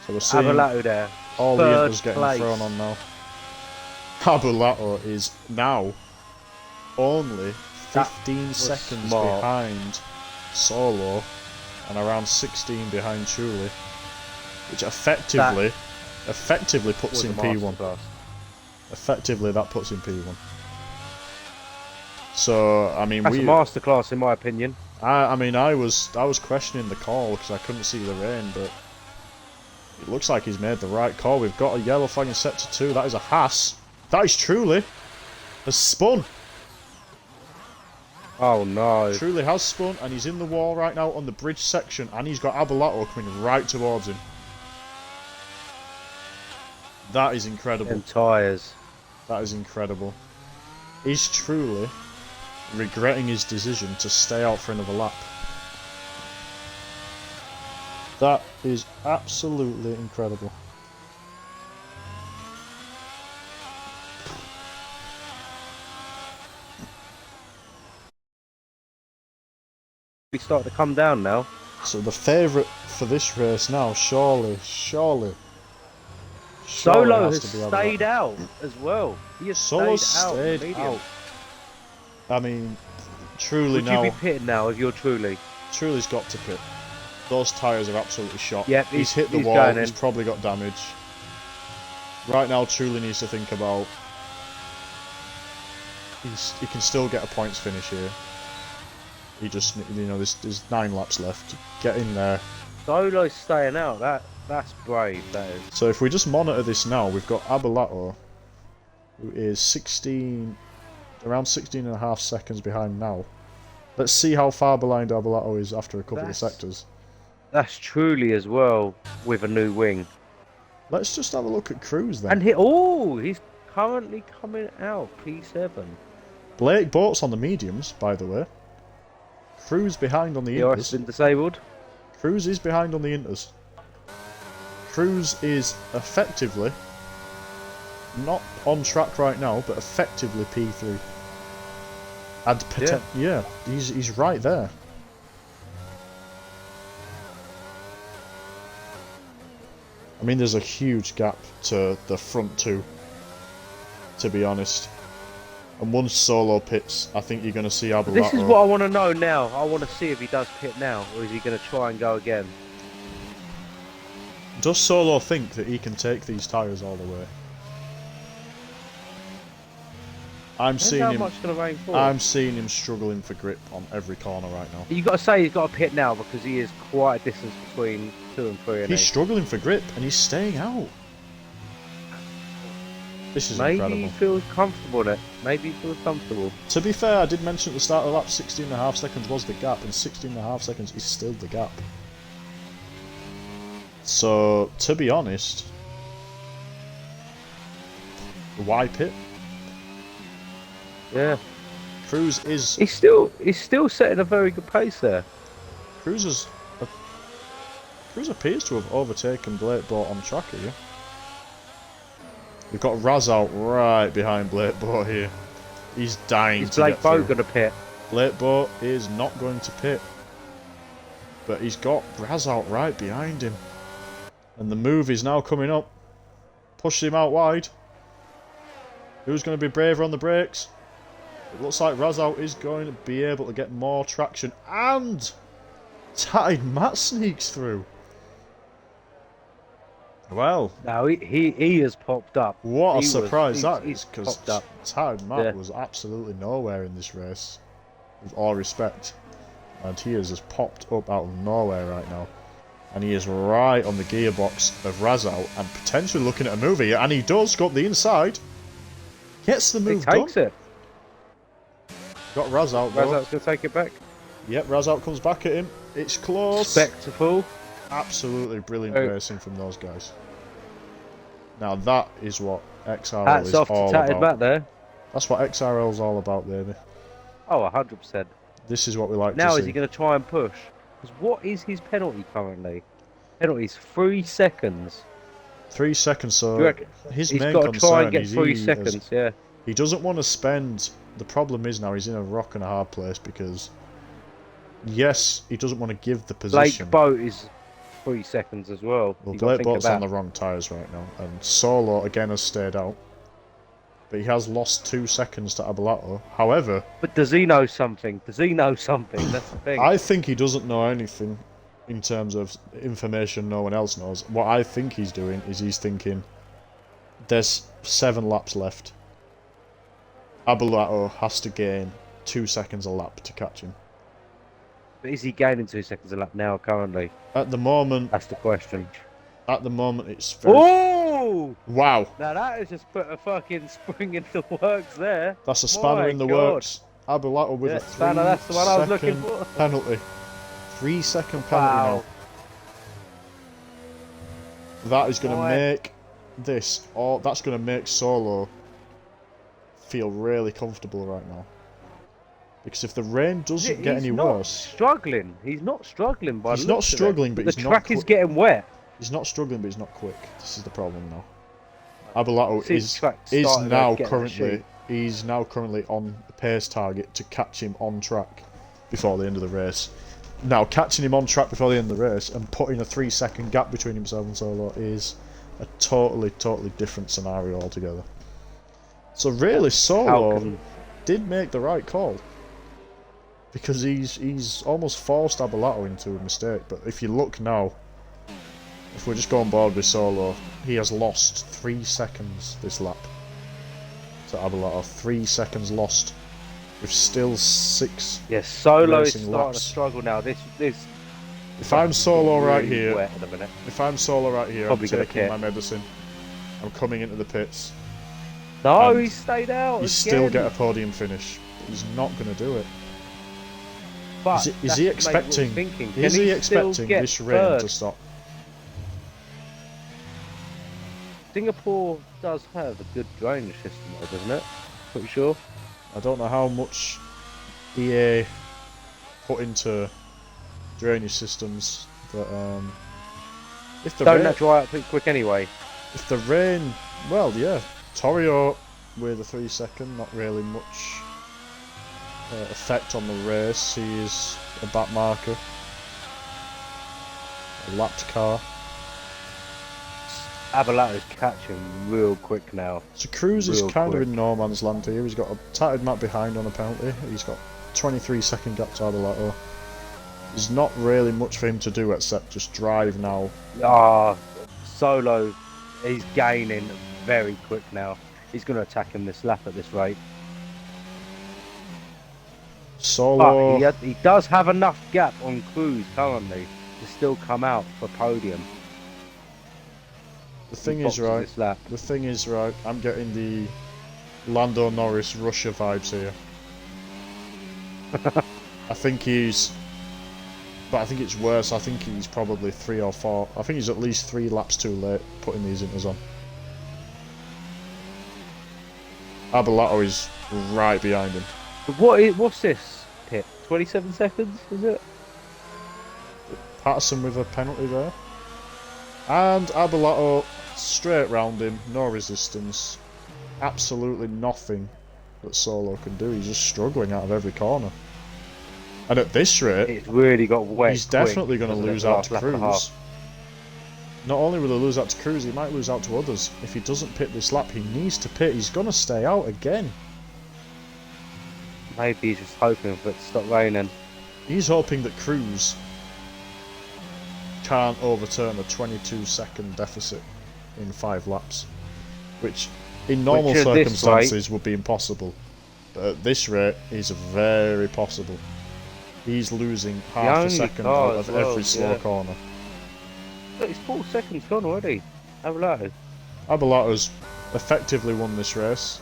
So we're seeing Abulato there. All the inters getting thrown on now. Abulato is now only 15 seconds behind Solo and around 16 behind Truly, which effectively puts in P1. Effectively, that puts in P1. So I mean, that's a masterclass in my opinion. I mean, I was questioning the call because I couldn't see the rain, but it looks like he's made the right call. We've got a yellow flag in sector 2. That is a Haas. That is Truly has spun. Oh no! Truly has spun, and he's in the wall right now on the bridge section, and he's got Abulato coming right towards him. That is incredible. And tyres. That is incredible. Is Truly regretting his decision to stay out for another lap? That is absolutely incredible. We start to come down now. So the favourite for this race now, surely Solo has stayed out as well. He has stayed out. I mean, Truly now. Would you be pitting now if you're Truly? Truly's got to pit. Those tyres are absolutely shot. Yep, he's hit the wall. He's probably got damage. Right now, Truly needs to think about. He can still get a points finish here. He just, there's 9 laps left. Get in there. Solo's staying out. That's brave. That is. So if we just monitor this now, we've got Abulato, who is around 16.5 seconds behind now. Let's see how far behind Abulato is after a couple of sectors. That's Truly as well with a new wing. Let's just have a look at Cruz then. And he's currently coming out P7. Blake Boat's on the mediums, by the way. Cruz behind on the inters. Has been disabled. Cruz is behind on the inters. Cruz is effectively not on track right now, but effectively P3. Yeah, he's right there. I mean, there's a huge gap to the front two, to be honest. And once Solo pits, I think you're going to see Abulato. This is what I want to know now. I want to see if he does pit now, or is he going to try and go again? Does Solo think that he can take these tyres all the way? I'm seeing him struggling for grip on every corner right now. You got to say he's got to pit now because he is quite a distance between 2 and 3. He's struggling for grip and he's staying out. This is incredible. Maybe he feels comfortable in it. Maybe he feels comfortable. To be fair, I did mention at the start of the lap 16.5 seconds was the gap, and 16.5 seconds is still the gap. So, to be honest, why pit? Yeah. Cruz is... He's still setting a very good pace there. Cruz appears to have overtaken Blake Boat on track here. We've got Raz out right behind Blake Boat here. He's dying to Blake get Boat through. going to pit? Blake Boat is not going to pit. But he's got Raz out right behind him. And the move is now coming up. Pushes him out wide. Who's going to be braver on the brakes? It looks like Razout is going to be able to get more traction. And Tatted Matt sneaks through. Well, now he has popped up. What a surprise that is, because Tatted Matt was absolutely nowhere in this race, with all respect. And he has just popped up out of nowhere right now. And he is right on the gearbox of Razout and potentially looking at a move here. And he does go up the inside. Gets the move done. He takes it. Got Razout though. Razout's going to take it back. Yep, Razout comes back at him. It's close. Spectacle. Absolutely brilliant racing from those guys. Now that is what XRL Hats is off all to Tatted about. Matt there. That's what XRL is all about, baby. Oh, 100%. This is what we like to see. Now is he going to try and push? Because what is his penalty currently? Penalty's 3 seconds. 3 seconds, so his he's main got to try and concern get 3 seconds, yeah. He doesn't want to spend... The problem is now he's in a rock and a hard place because... Yes, he doesn't want to give the position. Blake Boat is 3 seconds as well. Well, Blake Boat's on the wrong tyres right now. And Solo, again, has stayed out. But he has lost 2 seconds to Abulato. However... But does he know something? Does he know something? That's the thing. I think he doesn't know anything in terms of information no one else knows. What I think he's doing is he's thinking, there's 7 laps left. Abulato has to gain 2 seconds a lap to catch him. But is he gaining 2 seconds a lap now, currently? At the moment... That's the question. At the moment, it's very... Oh! Wow! Now that has just put a fucking spring in the works there. That's a spanner in the works. Abulato with a 3 that's the one I was looking for. Penalty. 3 second penalty now. That is going to make this... Oh, that's going to make Solo feel really comfortable right now. Because if the rain doesn't get any worse... He's not struggling by He's not struggling, but he's not... The track is getting wet. He's not struggling, but he's not quick. This is the problem now. Abulato is now currently... He's now currently on the pace target to catch him on track before the end of the race. Now, catching him on track before the end of the race and putting a 3 second gap between himself and Solo is a totally different scenario altogether. So really, Solo did make the right call. Because he's almost forced Abulato into a mistake. But if you look now, if we're just going board with Solo, he has lost 3 seconds this lap to Abulato. 3 seconds lost. With still 6. Yes, Solo is starting laps. to struggle now. This. If I'm Solo right here, wet in a minute. if I'm Solo right here, Probably I'm taking my medicine. I'm coming into the pits. No, he stayed out. He's still get a podium finish. He's not going to do it. But is he expecting? Is he expecting this rain to stop? Singapore does have a good drainage system, though, doesn't it? Pretty sure. I don't know how much EA put into drainage systems, but if the don't that dry up pretty quick anyway? If the rain, well, yeah, Torrio with a 3 second, not really much effect on the race. He is a back marker, a lapped car. Abilato's catching real quick now. So Cruz is Real kind of quick. in no man's land here. He's got a tattered map behind on a penalty. He's got 23-second gap to Abulato. There's not really much for him to do except just drive now. Ah, Solo, he's gaining very quick now. He's going to attack him this lap at this rate. Solo. But he does have enough gap on Cruz currently to still come out for podium. The thing He is, boxes right. this lap. The thing is, right. I'm getting the Lando Norris Russia vibes here. I think he's. But I think it's worse. I think he's probably 3 or 4. I think he's at least 3 laps too late putting these inters on. Abulato is right behind him. What's this pit? 27 seconds, is it? Patterson with a penalty there. And Abulato straight round him, no resistance. Absolutely nothing that Solo can do. He's just struggling out of every corner. And at this rate, It's really got wet. he's definitely going to lose out to Cruz. Not only will he lose out to Cruz, he might lose out to others. If he doesn't pit this lap, he needs to pit. He's going to stay out again. Maybe he's just hoping for it to stop raining. He's hoping that Cruz can't overturn a 22-second deficit in 5 laps, which in normal circumstances would be impossible. But at this rate, is very possible. He's losing half a second out of every slow corner. Look, it's 4 seconds gone already. Abulato. Abulato's effectively won this race,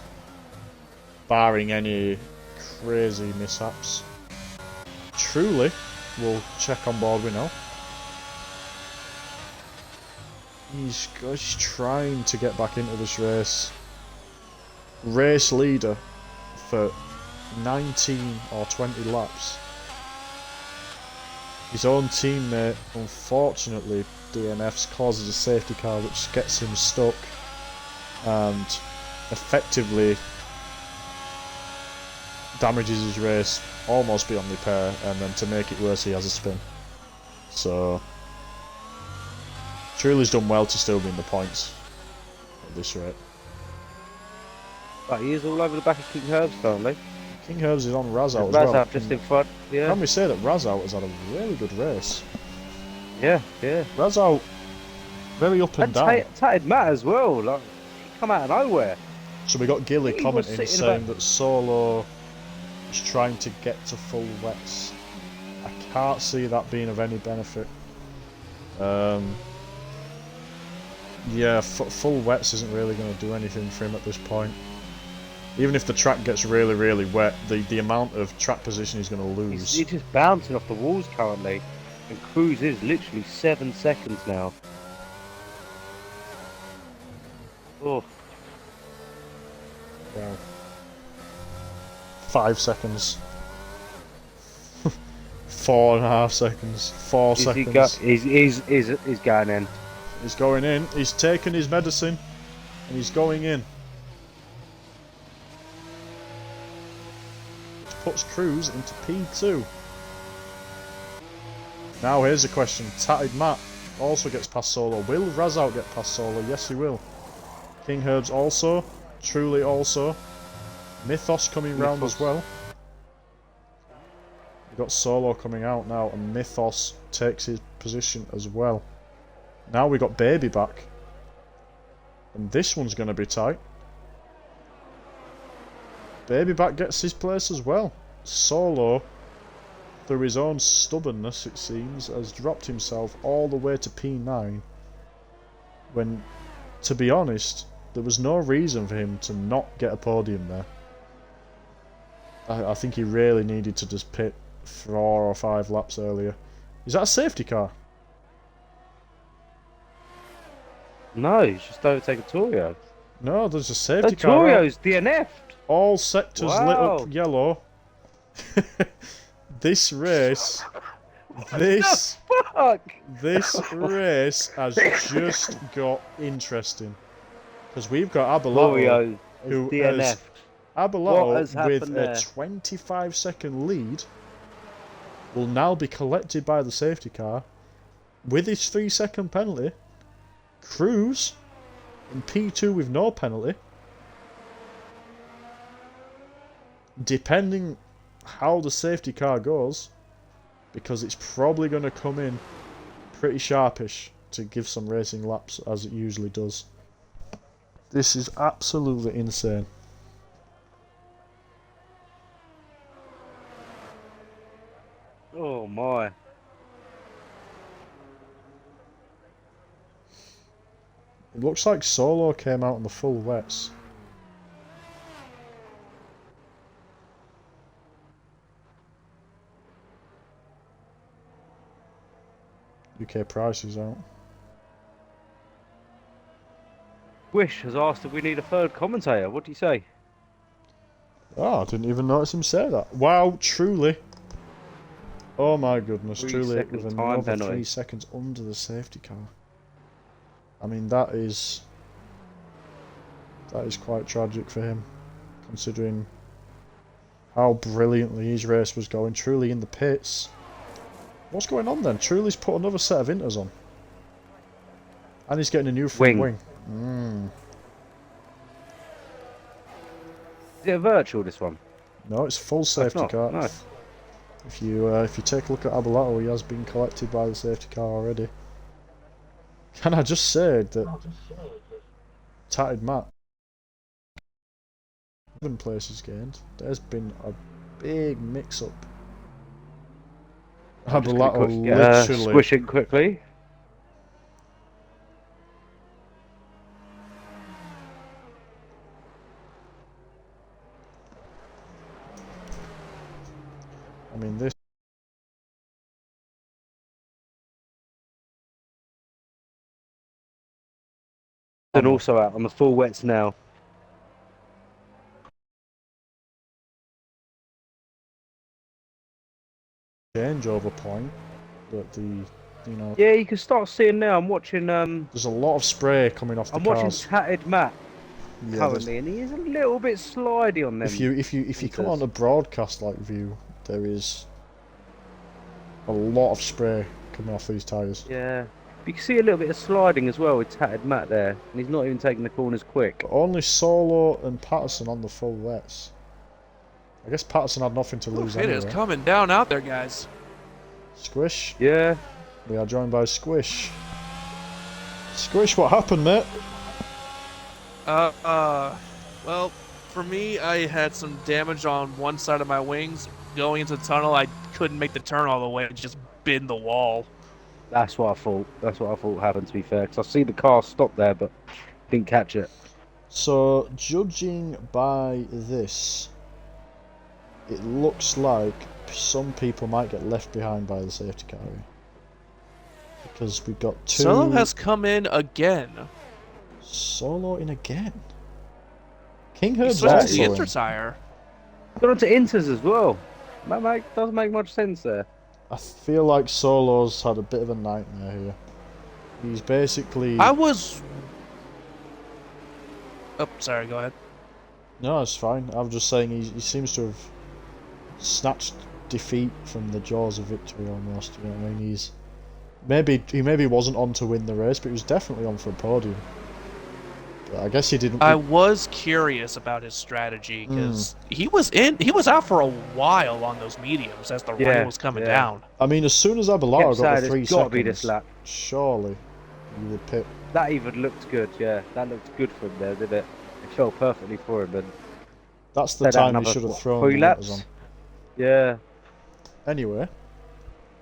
barring any crazy mishaps. Truly, we'll check on board we know. He's trying to get back into this race. Race leader for 19 or 20 laps. His own teammate, unfortunately, DNFs, causes a safety car which gets him stuck and effectively damages his race almost beyond repair, and then to make it worse he has a spin. So Truly's done well to still be in the points at this rate. But he is all over the back of King Herbs currently. King Herbs is on Razout as well. Razout just in front, yeah. Can we say that Razout has had a really good race? Yeah, yeah. Razout, very up and down. Tatted Matt as well, like, he come out of nowhere. So we got Gilly He was commenting sitting saying that Solo is trying to get to full wets. I can't see that being of any benefit. Yeah, full wets isn't really going to do anything for him at this point. Even if the track gets really, really wet, the amount of track position he's going to lose. He's just bouncing off the walls currently. And Cruz is literally 7 seconds now. Oh. Yeah. 5 seconds. 4.5 seconds. 4 seconds. He's going in. He's going in. He's taken his medicine. And he's going in. Which puts Cruz into P2. Now here's a question. Tatted Matt also gets past Solo. Will Razout get past Solo? Yes, he will. King Herbs also. Truly also. Mythos coming round as well. We've got Solo coming out now, and Mythos takes his position as well. Now we've got BabyBack. And this one's going to be tight. BabyBack gets his place as well. Solo, through his own stubbornness it seems, has dropped himself all the way to P9. When, to be honest, there was no reason for him to not get a podium there. I think he really needed to just pit 4 or 5 laps earlier. Is that a safety car? No, he's just overtaken Torio. No, there's a safety car. Torio's DNF'd. All sectors lit up yellow. This race, this race has just got interesting because we've got Abulato, who has Abulato with a 25-second lead, will now be collected by the safety car with his 3-second penalty. Cruz in P2 with no penalty. Depending how the safety car goes, because it's probably going to come in pretty sharpish to give some racing laps as it usually does. This is absolutely insane. Oh my. It looks like Solo came out on the full wets. UK prices out. Wish has asked if we need a third commentator. What do you say? Oh, I didn't even notice him say that. Wow, truly. Oh my goodness, 3 truly seconds with time another penalty. 3 seconds under the safety car. I mean, that is quite tragic for him, considering how brilliantly his race was going. Truly in the pits. What's going on then? Truly's put another set of inters on. And he's getting a new front wing. Is it a virtual, this one? No, it's full safety car. Nice. If you take a look at Abulato, he has been collected by the safety car already. Can I just say that Tatted Matt, 7 places gained. There's been a big mix-up. Abulato literally squishing quickly. I mean, this And also out on the full wets now. changeover point that Yeah, you can start seeing now. I'm watching. there's a lot of spray coming off the I'm cars. watching Tatted Matt currently, and he is a little bit slidey on them. If you come on a broadcast like view, there is a lot of spray coming off these tyres. Yeah, you can see a little bit of sliding as well with Tatted Matt there, and he's not even taking the corners quick. But only Solo and Patterson on the full wets. I guess Patterson had nothing to lose anyway. It is coming down out there, guys. Squish. Yeah. We are joined by Squish. Squish, what happened, mate? Well, for me, I had some damage on one side of my wings. Going into the tunnel, I couldn't make the turn all the way. I just bit the wall. That's what I thought. That's what I thought happened, to be fair. Because I see the car stop there, but didn't catch it. So, judging by this, it looks like some people might get left behind by the safety car. Because we've got 2... Solo has come in again. Solo in again? King He Herd's switched to also the in. inter tire. Got onto Inters as well. That doesn't make much sense there. I feel like Solo's had a bit of a nightmare here. He's basically... I was... Oh, sorry, go ahead. No, it's fine. I'm just saying he seems to have snatched defeat from the jaws of victory almost. You know what I mean? He maybe wasn't on to win the race, but he was definitely on for a podium. But I guess he didn't. I was curious about his strategy because he was out for a while on those mediums as the rain was coming down. I mean, as soon as Abulato got the 3 it's got to seconds, be this lap. surely you would pit. That even looked good. Yeah, that looked good for him there, didn't it? It felt perfectly for him. And That's the time he should have thrown 3 the laps. letters on. Yeah. Anyway, He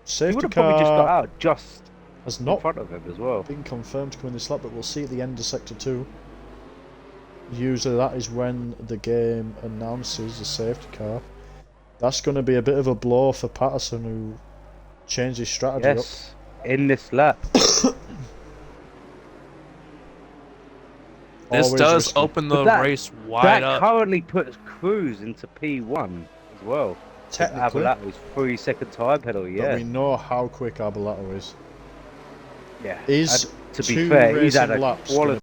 safety would have probably just got car out just has in not front of him as well. been confirmed to come in this lap, but we'll see at the end of Sector 2. Usually that is when the game announces the safety car. That's going to be a bit of a blow for Patterson, who changed his strategy up. Yes, in this lap. This Always does risky. open the race wide That up. currently puts Cruz into P1 as well. Technically, Abulato's 3 second time penalty, but yeah. we know how quick Abulato is. Yeah. Is to be 2 fair, he's had racing a laps quality.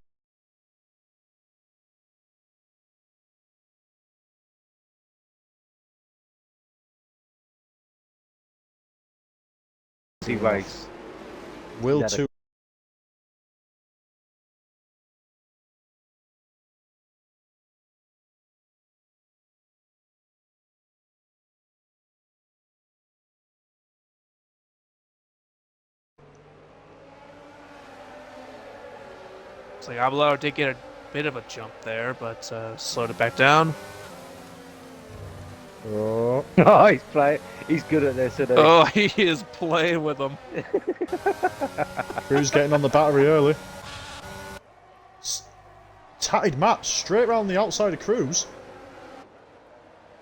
Race. Will He's had a 2 Looks like Abulato did get a bit of a jump there, but slowed it back down. Oh, Oh, he's good at this, isn't he? Oh, he is playing with them. Cruz getting on the battery early. Tatted Matt straight round the outside of Cruz.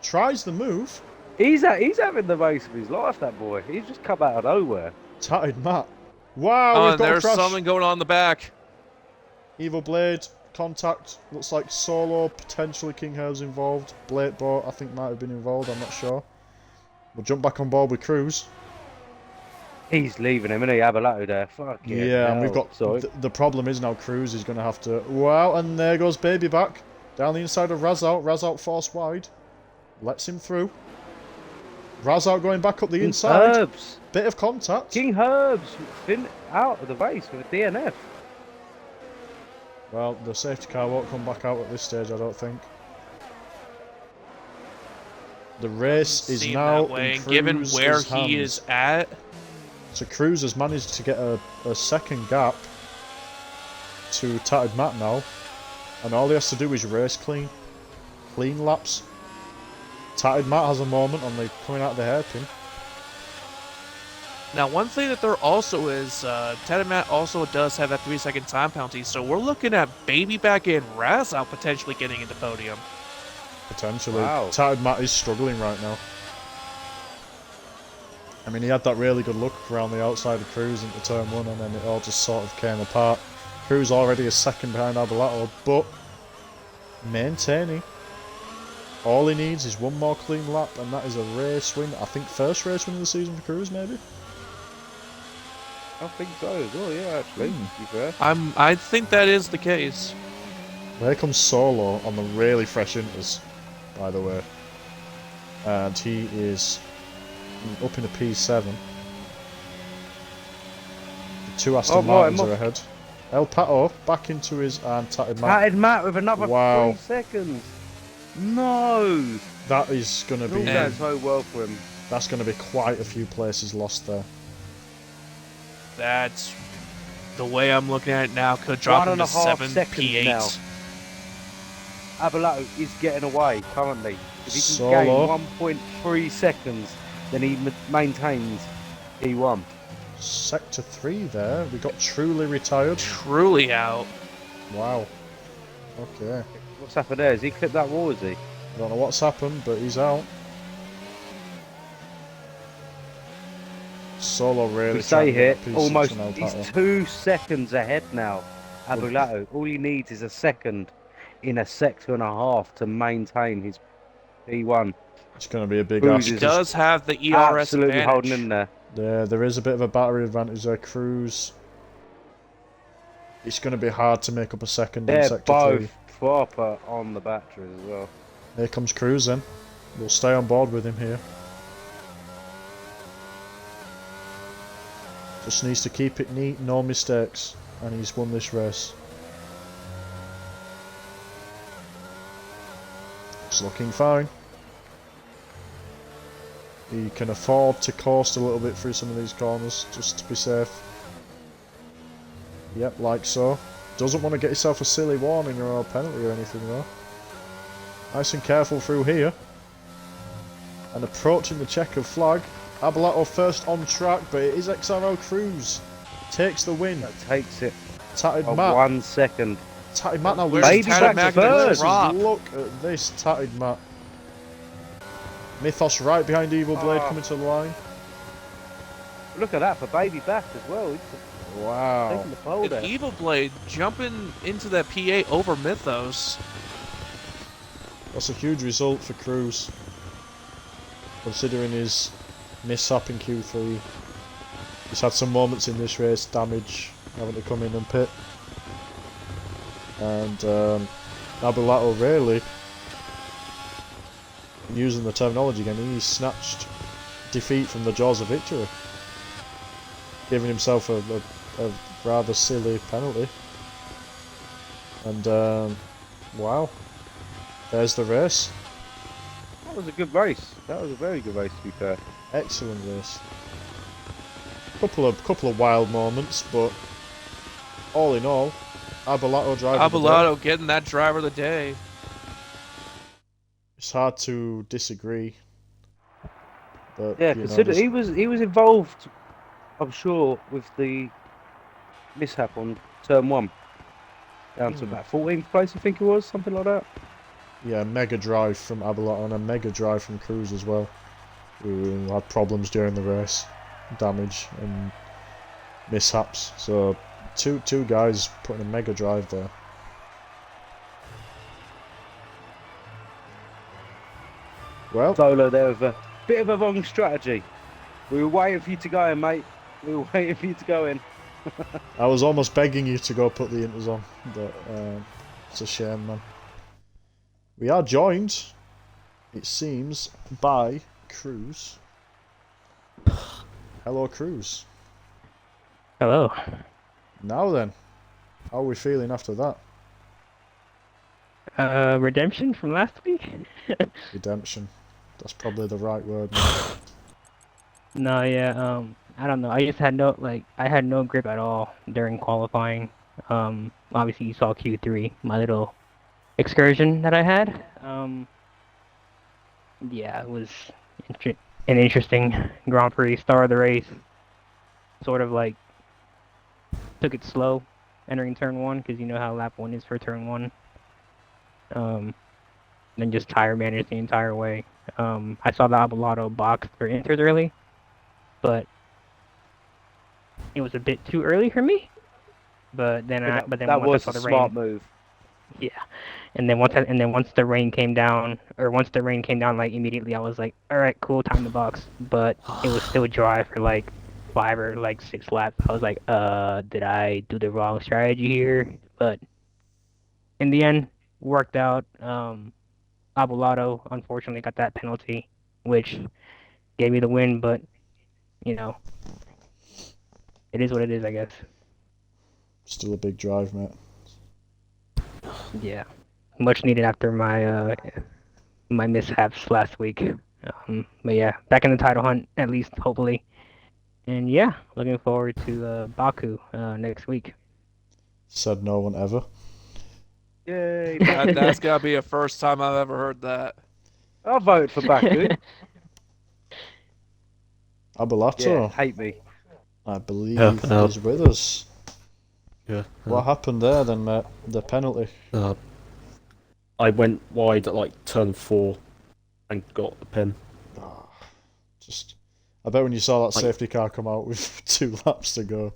Tries the move. He's having the race of his life, that boy. He's just come out of nowhere. Tatted Matt. Wow, Oh, we've and got a there's crash. something going on in the back. Evil Blade, contact. Looks like Solo, potentially King Herb's involved. Blade Bot, I think, might have been involved. I'm not sure. We'll jump back on board with Cruz. He's leaving him, isn't he? Abulato there. Fuck Yeah, and we've got. The problem is now Cruz is going to have to. Wow, and there goes BabyBack. Down the inside of Razout. Razout force wide. Lets him through. Razout going back up the inside. Herbs. Bit of contact. King Herbs been out of the race with a DNF. Well, the safety car won't come back out at this stage, I don't think. The race is Seemed now that way, in and given Cruz's where hands. he is at. So Cruz has managed to get a second gap to Tatted Matt now. And all he has to do is race clean. Clean laps. Tatted Matt has a moment on the coming out of the hairpin. Now, one thing that there also is, Ted Matt also does have that 3-second time penalty, so we're looking at BabyBack and Razout potentially getting into podium. Potentially. Wow. Tatted Matt is struggling right now. I mean, he had that really good look around the outside of Cruz into turn 1, and then it all just sort of came apart. Cruz already a second behind Abulato, but maintaining. All he needs is one more clean lap, and that is a race win. I think first race win of the season for Cruz, maybe? I think so as well, yeah, actually, to be fair. I think that is the case. Well, here comes Solo on the really fresh inters, by the way. And he is up in a P7. The two Aston Martins are ahead. El Pato back into his and Tatted Matt. Tatted Matt with another Wow. 3 seconds. No! That is going to It's all be. going so well for him. That's going to be quite a few places lost there. That's the way I'm looking at it now. Could drop him to 1.5 7 seconds P8. now. Abulato is getting away currently. If he can Solo. gain 1.3 seconds, then he maintains P1. Sector 3 there. We got Truly retired. Truly out. Wow. Okay. What's happened there? Has he clipped that wall, is he? Don't know what's happened, but he's out. Solo really We say here, trying to get a P6 almost, on El he's Pato. 2 seconds ahead now. Abulato, all he needs is a second in a sector and a half to maintain his P1. It's going to be a big Cruz ask. He is does have the ERS Absolutely advantage. holding in there. There is a bit of a battery advantage there. Cruz. It's going to be hard to make up a second in They're Sector both 3. proper on the batteries as well. Here comes Cruz then. We'll stay on board with him here. Just needs to keep it neat, no mistakes, and he's won this race. It's looking fine. He can afford to coast a little bit through some of these corners, just to be safe. Yep, like so. Doesn't want to get himself a silly warning or a penalty or anything though. Nice and careful through here. And approaching the checkered flag. Abulato first on track, but it is XRL Cruz. Takes the win. That takes it Tatted of Matt. 1 second. Tatted Matt now Where's loses Tatted track Matt of first? places. Drop. Look at this Tatted Matt. Mythos right behind Evil Blade Oh. coming to the line. Look at that for BabyBack as well. He's Wow. taking the pole With there. Evil Blade jumping into that P8 over Mythos. That's a huge result for Cruz. Considering his mishap in Q3. He's had some moments in this race, damage, having to come in and pit. And Abulato really, using the terminology again, he snatched defeat from the jaws of victory. Giving himself a rather silly penalty. And wow, there's the race. That was a good race. That was a very good race, to be fair. Excellent race. Couple of wild moments, but all in all, Abulato driver of the day. Abulato getting that driver of the day. It's hard to disagree. But, Yeah, you know, consider there's- he was involved, I'm sure, with the mishap on turn 1. Down to about 14th place, I think it was, something like that. yeah, mega drive from Abulato and a mega drive from Cruz as well, who had problems during the race, damage and mishaps. So two guys putting a mega drive there. Well, Solo there with a bit of a wrong strategy. We were waiting for you to go in, mate. We were waiting for you to go in. I was almost begging you to go put the inters on, but it's a shame, man. We are joined, it seems, by Cruz. Hello, Cruz. Hello. Now then, how are we feeling after that? Redemption from last week? Redemption. That's probably the right word, man. No, yeah, I don't know. I just had I had no grip at all during qualifying. Obviously you saw Q3, my little excursion that I had. Yeah, it was an interesting Grand Prix, star of the race. Sort of like took it slow entering turn 1, because you know how lap 1 is for turn 1. Then just tire managed the entire way. I saw the Abulato box for enters early, but it was a bit too early for me. But then, that once was I saw a the smart rain, move. yeah. And then once the rain came down, like immediately, I was like, all right, cool, time to box. But it was still dry for like 5 or like 6 laps. I was like, did I do the wrong strategy here? But in the end, worked out. Abulato unfortunately got that penalty, which gave me the win, but you know, it is what it is, I guess. Still a big drive, mate. Yeah, much needed after my my mishaps last week. But yeah, back in the title hunt at least, hopefully. And yeah, looking forward to Baku next week. Said no one ever. Yay! That's gotta be a first time I've ever heard that. I'll vote for Baku. Abulato, Yeah, hate me. I believe, Yeah, is with us. Yeah. What happened there then, mate? The penalty. I went wide at like turn 4 and got the pin. Just, I bet when you saw that Like- safety car come out with 2 laps to go,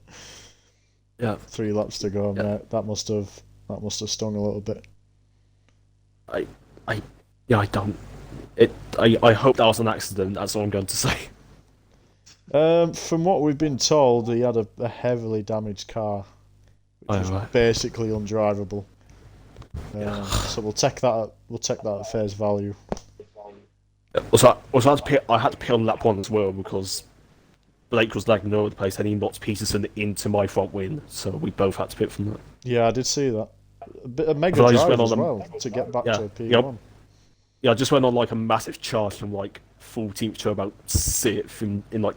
Yeah. 3 laps to go, Yeah. mate, that must have stung a little bit. I don't. I hope that was an accident. That's all I'm going to say. From what we've been told, he had a heavily damaged car, which was right. basically undrivable. So we'll take that at face value. Also, I had to pit on lap 1 as well because Blake was lagging all over the place and he knocked Peterson into my front wing, so we both had to pit from that. Yeah, I did see that. A bit of mega So I just drive went as on well to get back Yeah, to P1. yep. Yeah, I just went on like a massive charge from like 14th to about 6th in like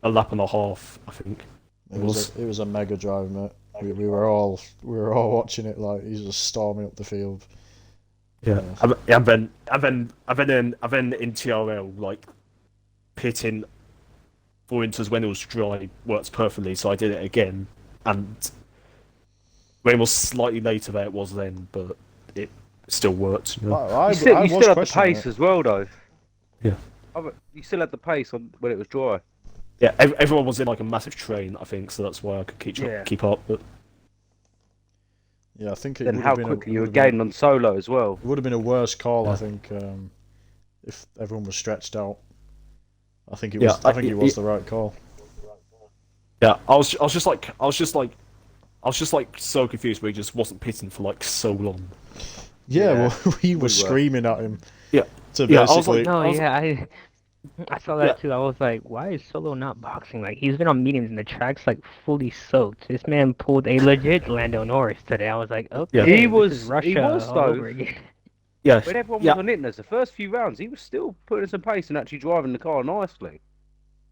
a lap and a half, I think. It was a mega drive, mate. We were all watching it like he's just storming up the field. Yeah, and then in TRL, like pitting for inters when it was dry works perfectly, so I did it again, and rain was slightly later than it was then, but it still worked. You know? You still had the pace as well, though. Yeah. You still had the pace on when it was dry. Yeah, everyone was in like a massive train, I think, so that's why I could keep up. But Yeah, I think it Then would how have been quickly you were gaining on solo as well. It would have been a worse call, Yeah. I think, if everyone was stretched out. I think it Yeah, was. I think it was the right call. yeah, I was just like so confused, but he just wasn't pitting for like so long. Yeah, Yeah, well, we were were. screaming at him. Yeah. To Yeah, I was basically. like, No, I was- yeah, I saw that Yeah. too. I was like, why is Solo not boxing? Like, he's been on mediums and the track's like fully soaked. This man pulled a legit Lando Norris today. I was like, okay, Yeah. He this was- is he Russia was, all though. over again. Yeah, When everyone yeah. was on Itners, the first few rounds, he was still putting some pace and actually driving the car nicely.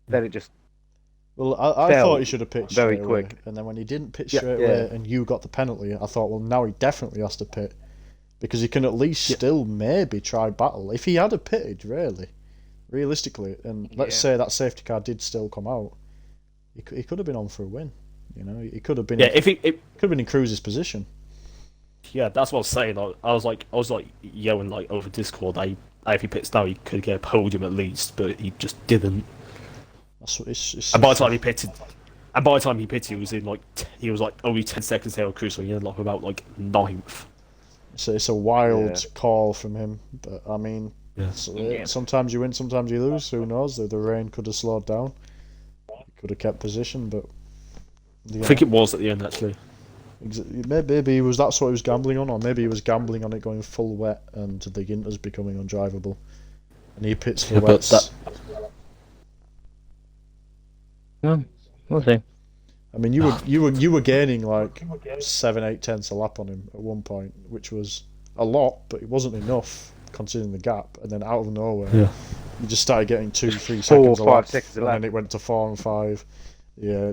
Then it just Well, I Felt thought he should have pitched very straight away, quick. and then when he didn't pitch Yeah, straight yeah. away, and you got the penalty, I thought, well, now he definitely has to pit, because he can at least still maybe try battle. If he had a pitted, really, realistically, and let's say that safety car did still come out, he could have been on for a win. You know, he could have been. Yeah, if it could have been in Cruz's position. yeah, that's what I was saying. I was like yelling like over Discord. If he pits now, he could get a podium at least, but he just didn't. That's what it's And by the time he pitted, he was in he was like only 10 seconds ahead of Cruz, so he ended up about like 9th. it's a wild call from him, but I mean, Yeah. sometimes you win, sometimes you lose. Who knows? The rain could have slowed down. He could have kept position, but I think it was at the end actually. Maybe that's what he was gambling on, or maybe he was gambling on it going full wet and the Ginter's becoming undrivable, and he pits for wets. We'll see. I mean, you were gaining like 7, 8 tenths a lap on him at one point, which was a lot, but it wasn't enough considering the gap. And then out of nowhere, you just started getting 2, 3 seconds, 4 or 5 seconds a and lap. then it went to 4 and 5. Yeah,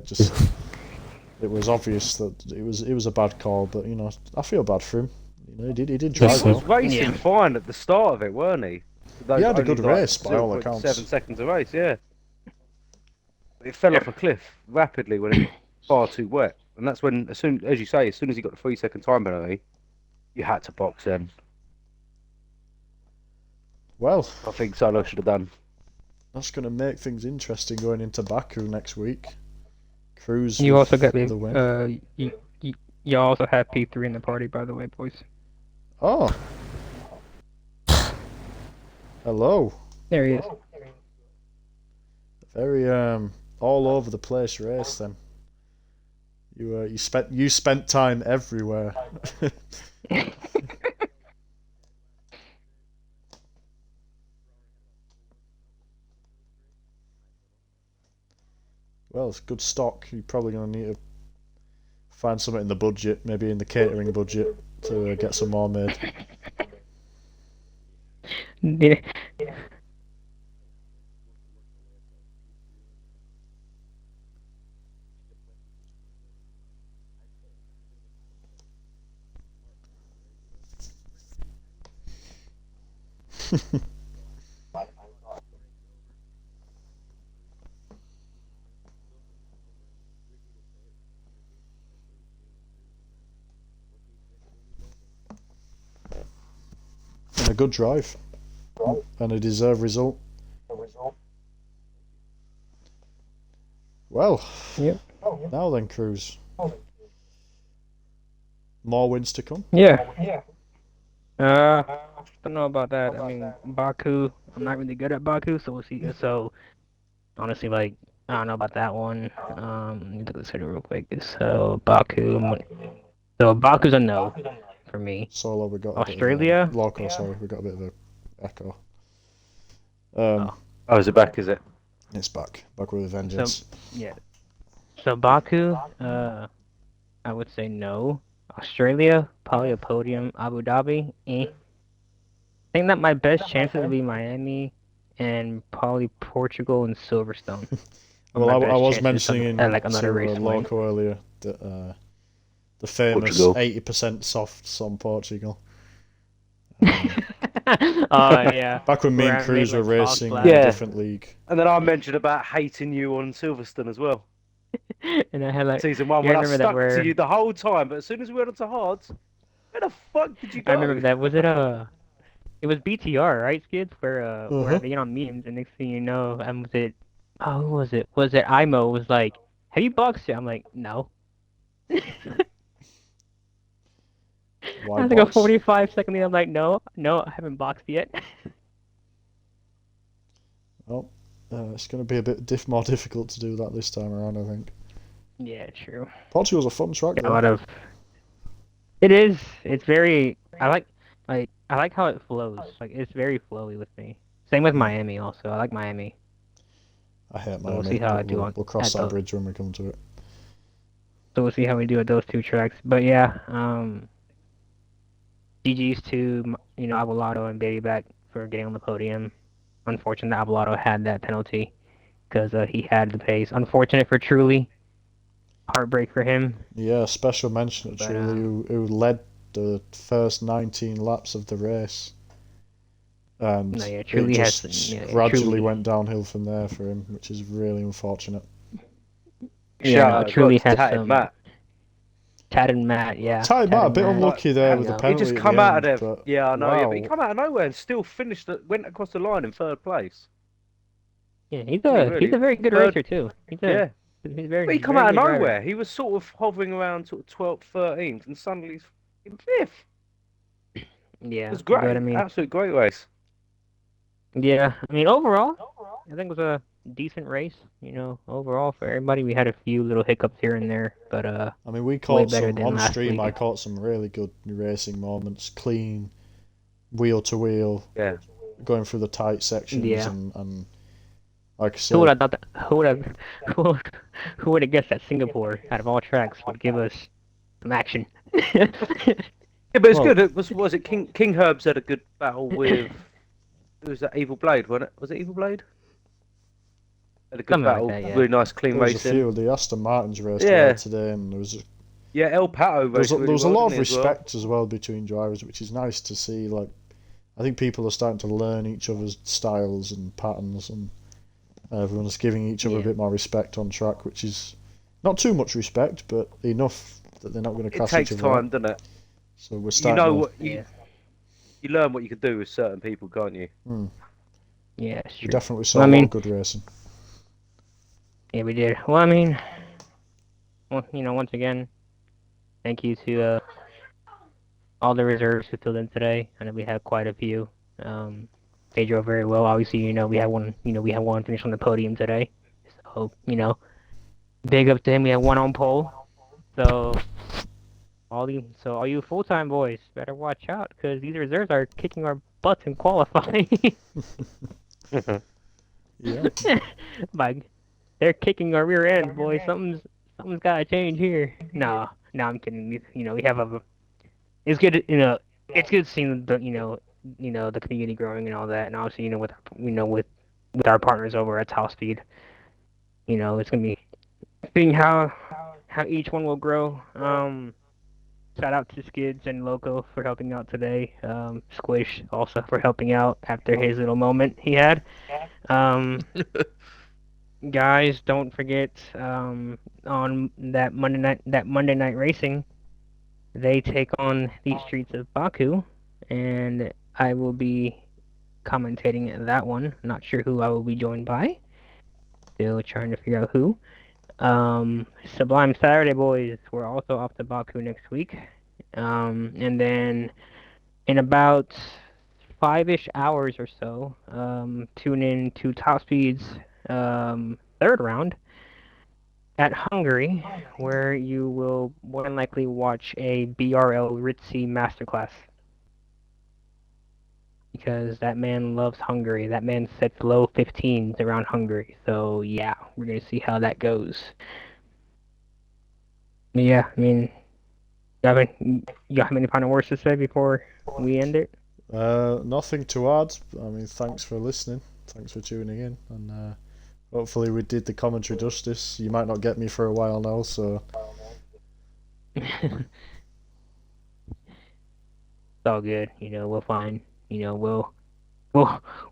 it was obvious that it was a bad call, but you know, I feel bad for him. You know, he did drive He was well. racing fine at the start of it, weren't he? He had a good race by all accounts. 7 seconds a race, yeah. It fell off a cliff rapidly when it was far too wet, and that's when, as soon as he got the 3-second time penalty, you had to box in. Well, I think Solo should have done. that's going to make things interesting going into Baku next week. Cruz. You also got the win. you also have P3 in the party, by the way, boys. Oh. Hello. There he is. Very all over the place race then. You spent time everywhere. Well, it's good stock. You're probably going to need to find something in the budget, maybe in the catering budget, to get some more made. Yeah. And a good drive. And a deserved result. Well, Yep. now then, Cruz. More wins to come. Yeah. Don't know about that. I mean, Baku. I'm not really good at Baku, so we'll see. So, honestly, like, I don't know about that one. Let me look at this here real quick. So Baku. So Baku's a no for me. Solo, we got Australia? Loco, sorry, we got a bit of a echo. Oh, is it back, is it? It's back with a vengeance. Yeah. So Baku, I would say no. Australia, probably a podium. Abu Dhabi, I think that my best chances would be Miami and probably Portugal and Silverstone. Well, I was chances mentioning of, like, another race win. Loco earlier that the famous Portugal. 80% softs on Portugal. Yeah. Back when me Where and I Cruz made, were like, racing in fog a Yeah. different league. And then I mentioned about hating you on Silverstone as well. And I had like Season 1, yeah, when I I remember that stuck where to you the whole time, but as soon as we went on to hards, where the fuck did you go? I remember that was it was BTR, right, Skids? Where they get on memes and next thing you know, was it who was it? Was it IMO was like, have you boxed yet? I'm like, no. Why I was like a box? 45-second lead. I'm like, no, I haven't boxed yet. Well, it's going to be a bit more difficult to do that this time around, I think. Yeah, true. Portugal's a fun track, A though. lot of. It is. It's very. I like how it flows. Like it's very flowy with me. Same with Miami also. I like Miami. I hate So we'll Miami. see how I but do we'll, on- we'll cross at that the- bridge when we come to it. So we'll see how we do at those two tracks. But yeah, GG's to Abulato and BabyBack for getting on the podium. Unfortunate that Abulato had that penalty because he had the pace. Unfortunate for Truly, heartbreak for him. Yeah, special mention to But, Truly, who led the first 19 laps of the race. And No, yeah, it Truly just gradually Truly. went downhill from there for him, which is really unfortunate. Yeah, no, Truly has Tatted some. Matt. Tatted Matt, yeah. Ty Matt, a bit Matt, unlucky there with the know. He penalty just at come the out end, of there. but Yeah, I know. Yeah, but he wow. come out of nowhere and still finished. Went across the line in 3rd place. Yeah, He really- he's a very good third- racer too. He's Yeah. he's very. But he come very out of good driver. nowhere. He was sort of hovering around sort of 12th, 13th, and suddenly he's in 5th. Yeah, It was great. but I mean, Absolute great race. yeah, I mean overall, I think it was a decent race. Overall for everybody, we had a few little hiccups here and there, but I mean, we way caught better some than on last stream. week. I caught some really good racing moments, clean, wheel to wheel, Yeah. going through the tight sections, Yeah. and like I Who would said, have thought that? Who would have guessed that Singapore, out of all tracks, would give us some action? Yeah, but it's Well- good. It was it King Herbs had a good battle with who was that? Evil Blade, wasn't it? Was it Evil Blade? Had a good Something like battle. that, yeah. Really nice, clean there was a racing. few. The Aston Martins raced Yeah. well today, and there was Yeah, El Pato raced there really was a well, lot of didn't he, as well? respect as well between drivers, which is nice to see. Like, I think people are starting to learn each other's styles and patterns, and everyone's giving each other a Yeah. bit more respect on track, which is not too much respect, but enough that they're not going to It crash takes each other out. time, doesn't it? So we're You starting. know to, what Yeah. you learn what you can do with certain people, can't you? Yeah, it's we true. definitely saw Well, I a lot mean- of good racing. Yeah, we did. Well, I mean, once again, thank you to all the reserves who filled in today. I know we had quite a few. They drove very well. Obviously, we had one. We had one finish on the podium today. So, big up to him. We had one on pole. So, all you full-time boys better watch out because these reserves are kicking our butts in qualifying. Yeah. They're kicking our rear end, boys. Something's gotta change here. No, I'm kidding. We have it's good. It's good seeing the the community growing and all that, and obviously with our partners over at Top Speed, it's gonna be seeing how each one will grow. Shout out to Skids and Loco for helping out today. Squish also for helping out after his little moment he had. Guys, don't forget on that Monday night racing, they take on the streets of Baku, and I will be commentating that one. Not sure who I will be joined by. Still trying to figure out who. Sublime Saturday boys, we're also off to Baku next week. And then in about 5-ish hours or so, tune in to Top Speed's 3rd round at Hungary, where you will more than likely watch a BRL Ritzy masterclass. Because that man loves Hungary. That man sets low 15s around Hungary. So yeah, we're gonna see how that goes. Yeah, I mean, you have any final words to say before we end it? Nothing to add. I mean, thanks for listening. Thanks for tuning in, and hopefully we did the commentary justice. You might not get me for a while now, so It's all good. We'll find. We'll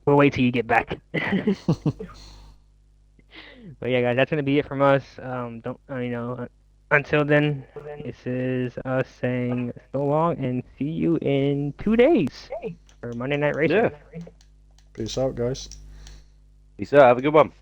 wait till you get back. But yeah, guys, that's gonna be it from us. Until then, this is us saying so long and see you in 2 days for Monday Night Racing. Yeah. peace out, guys. Peace out. Have a good one.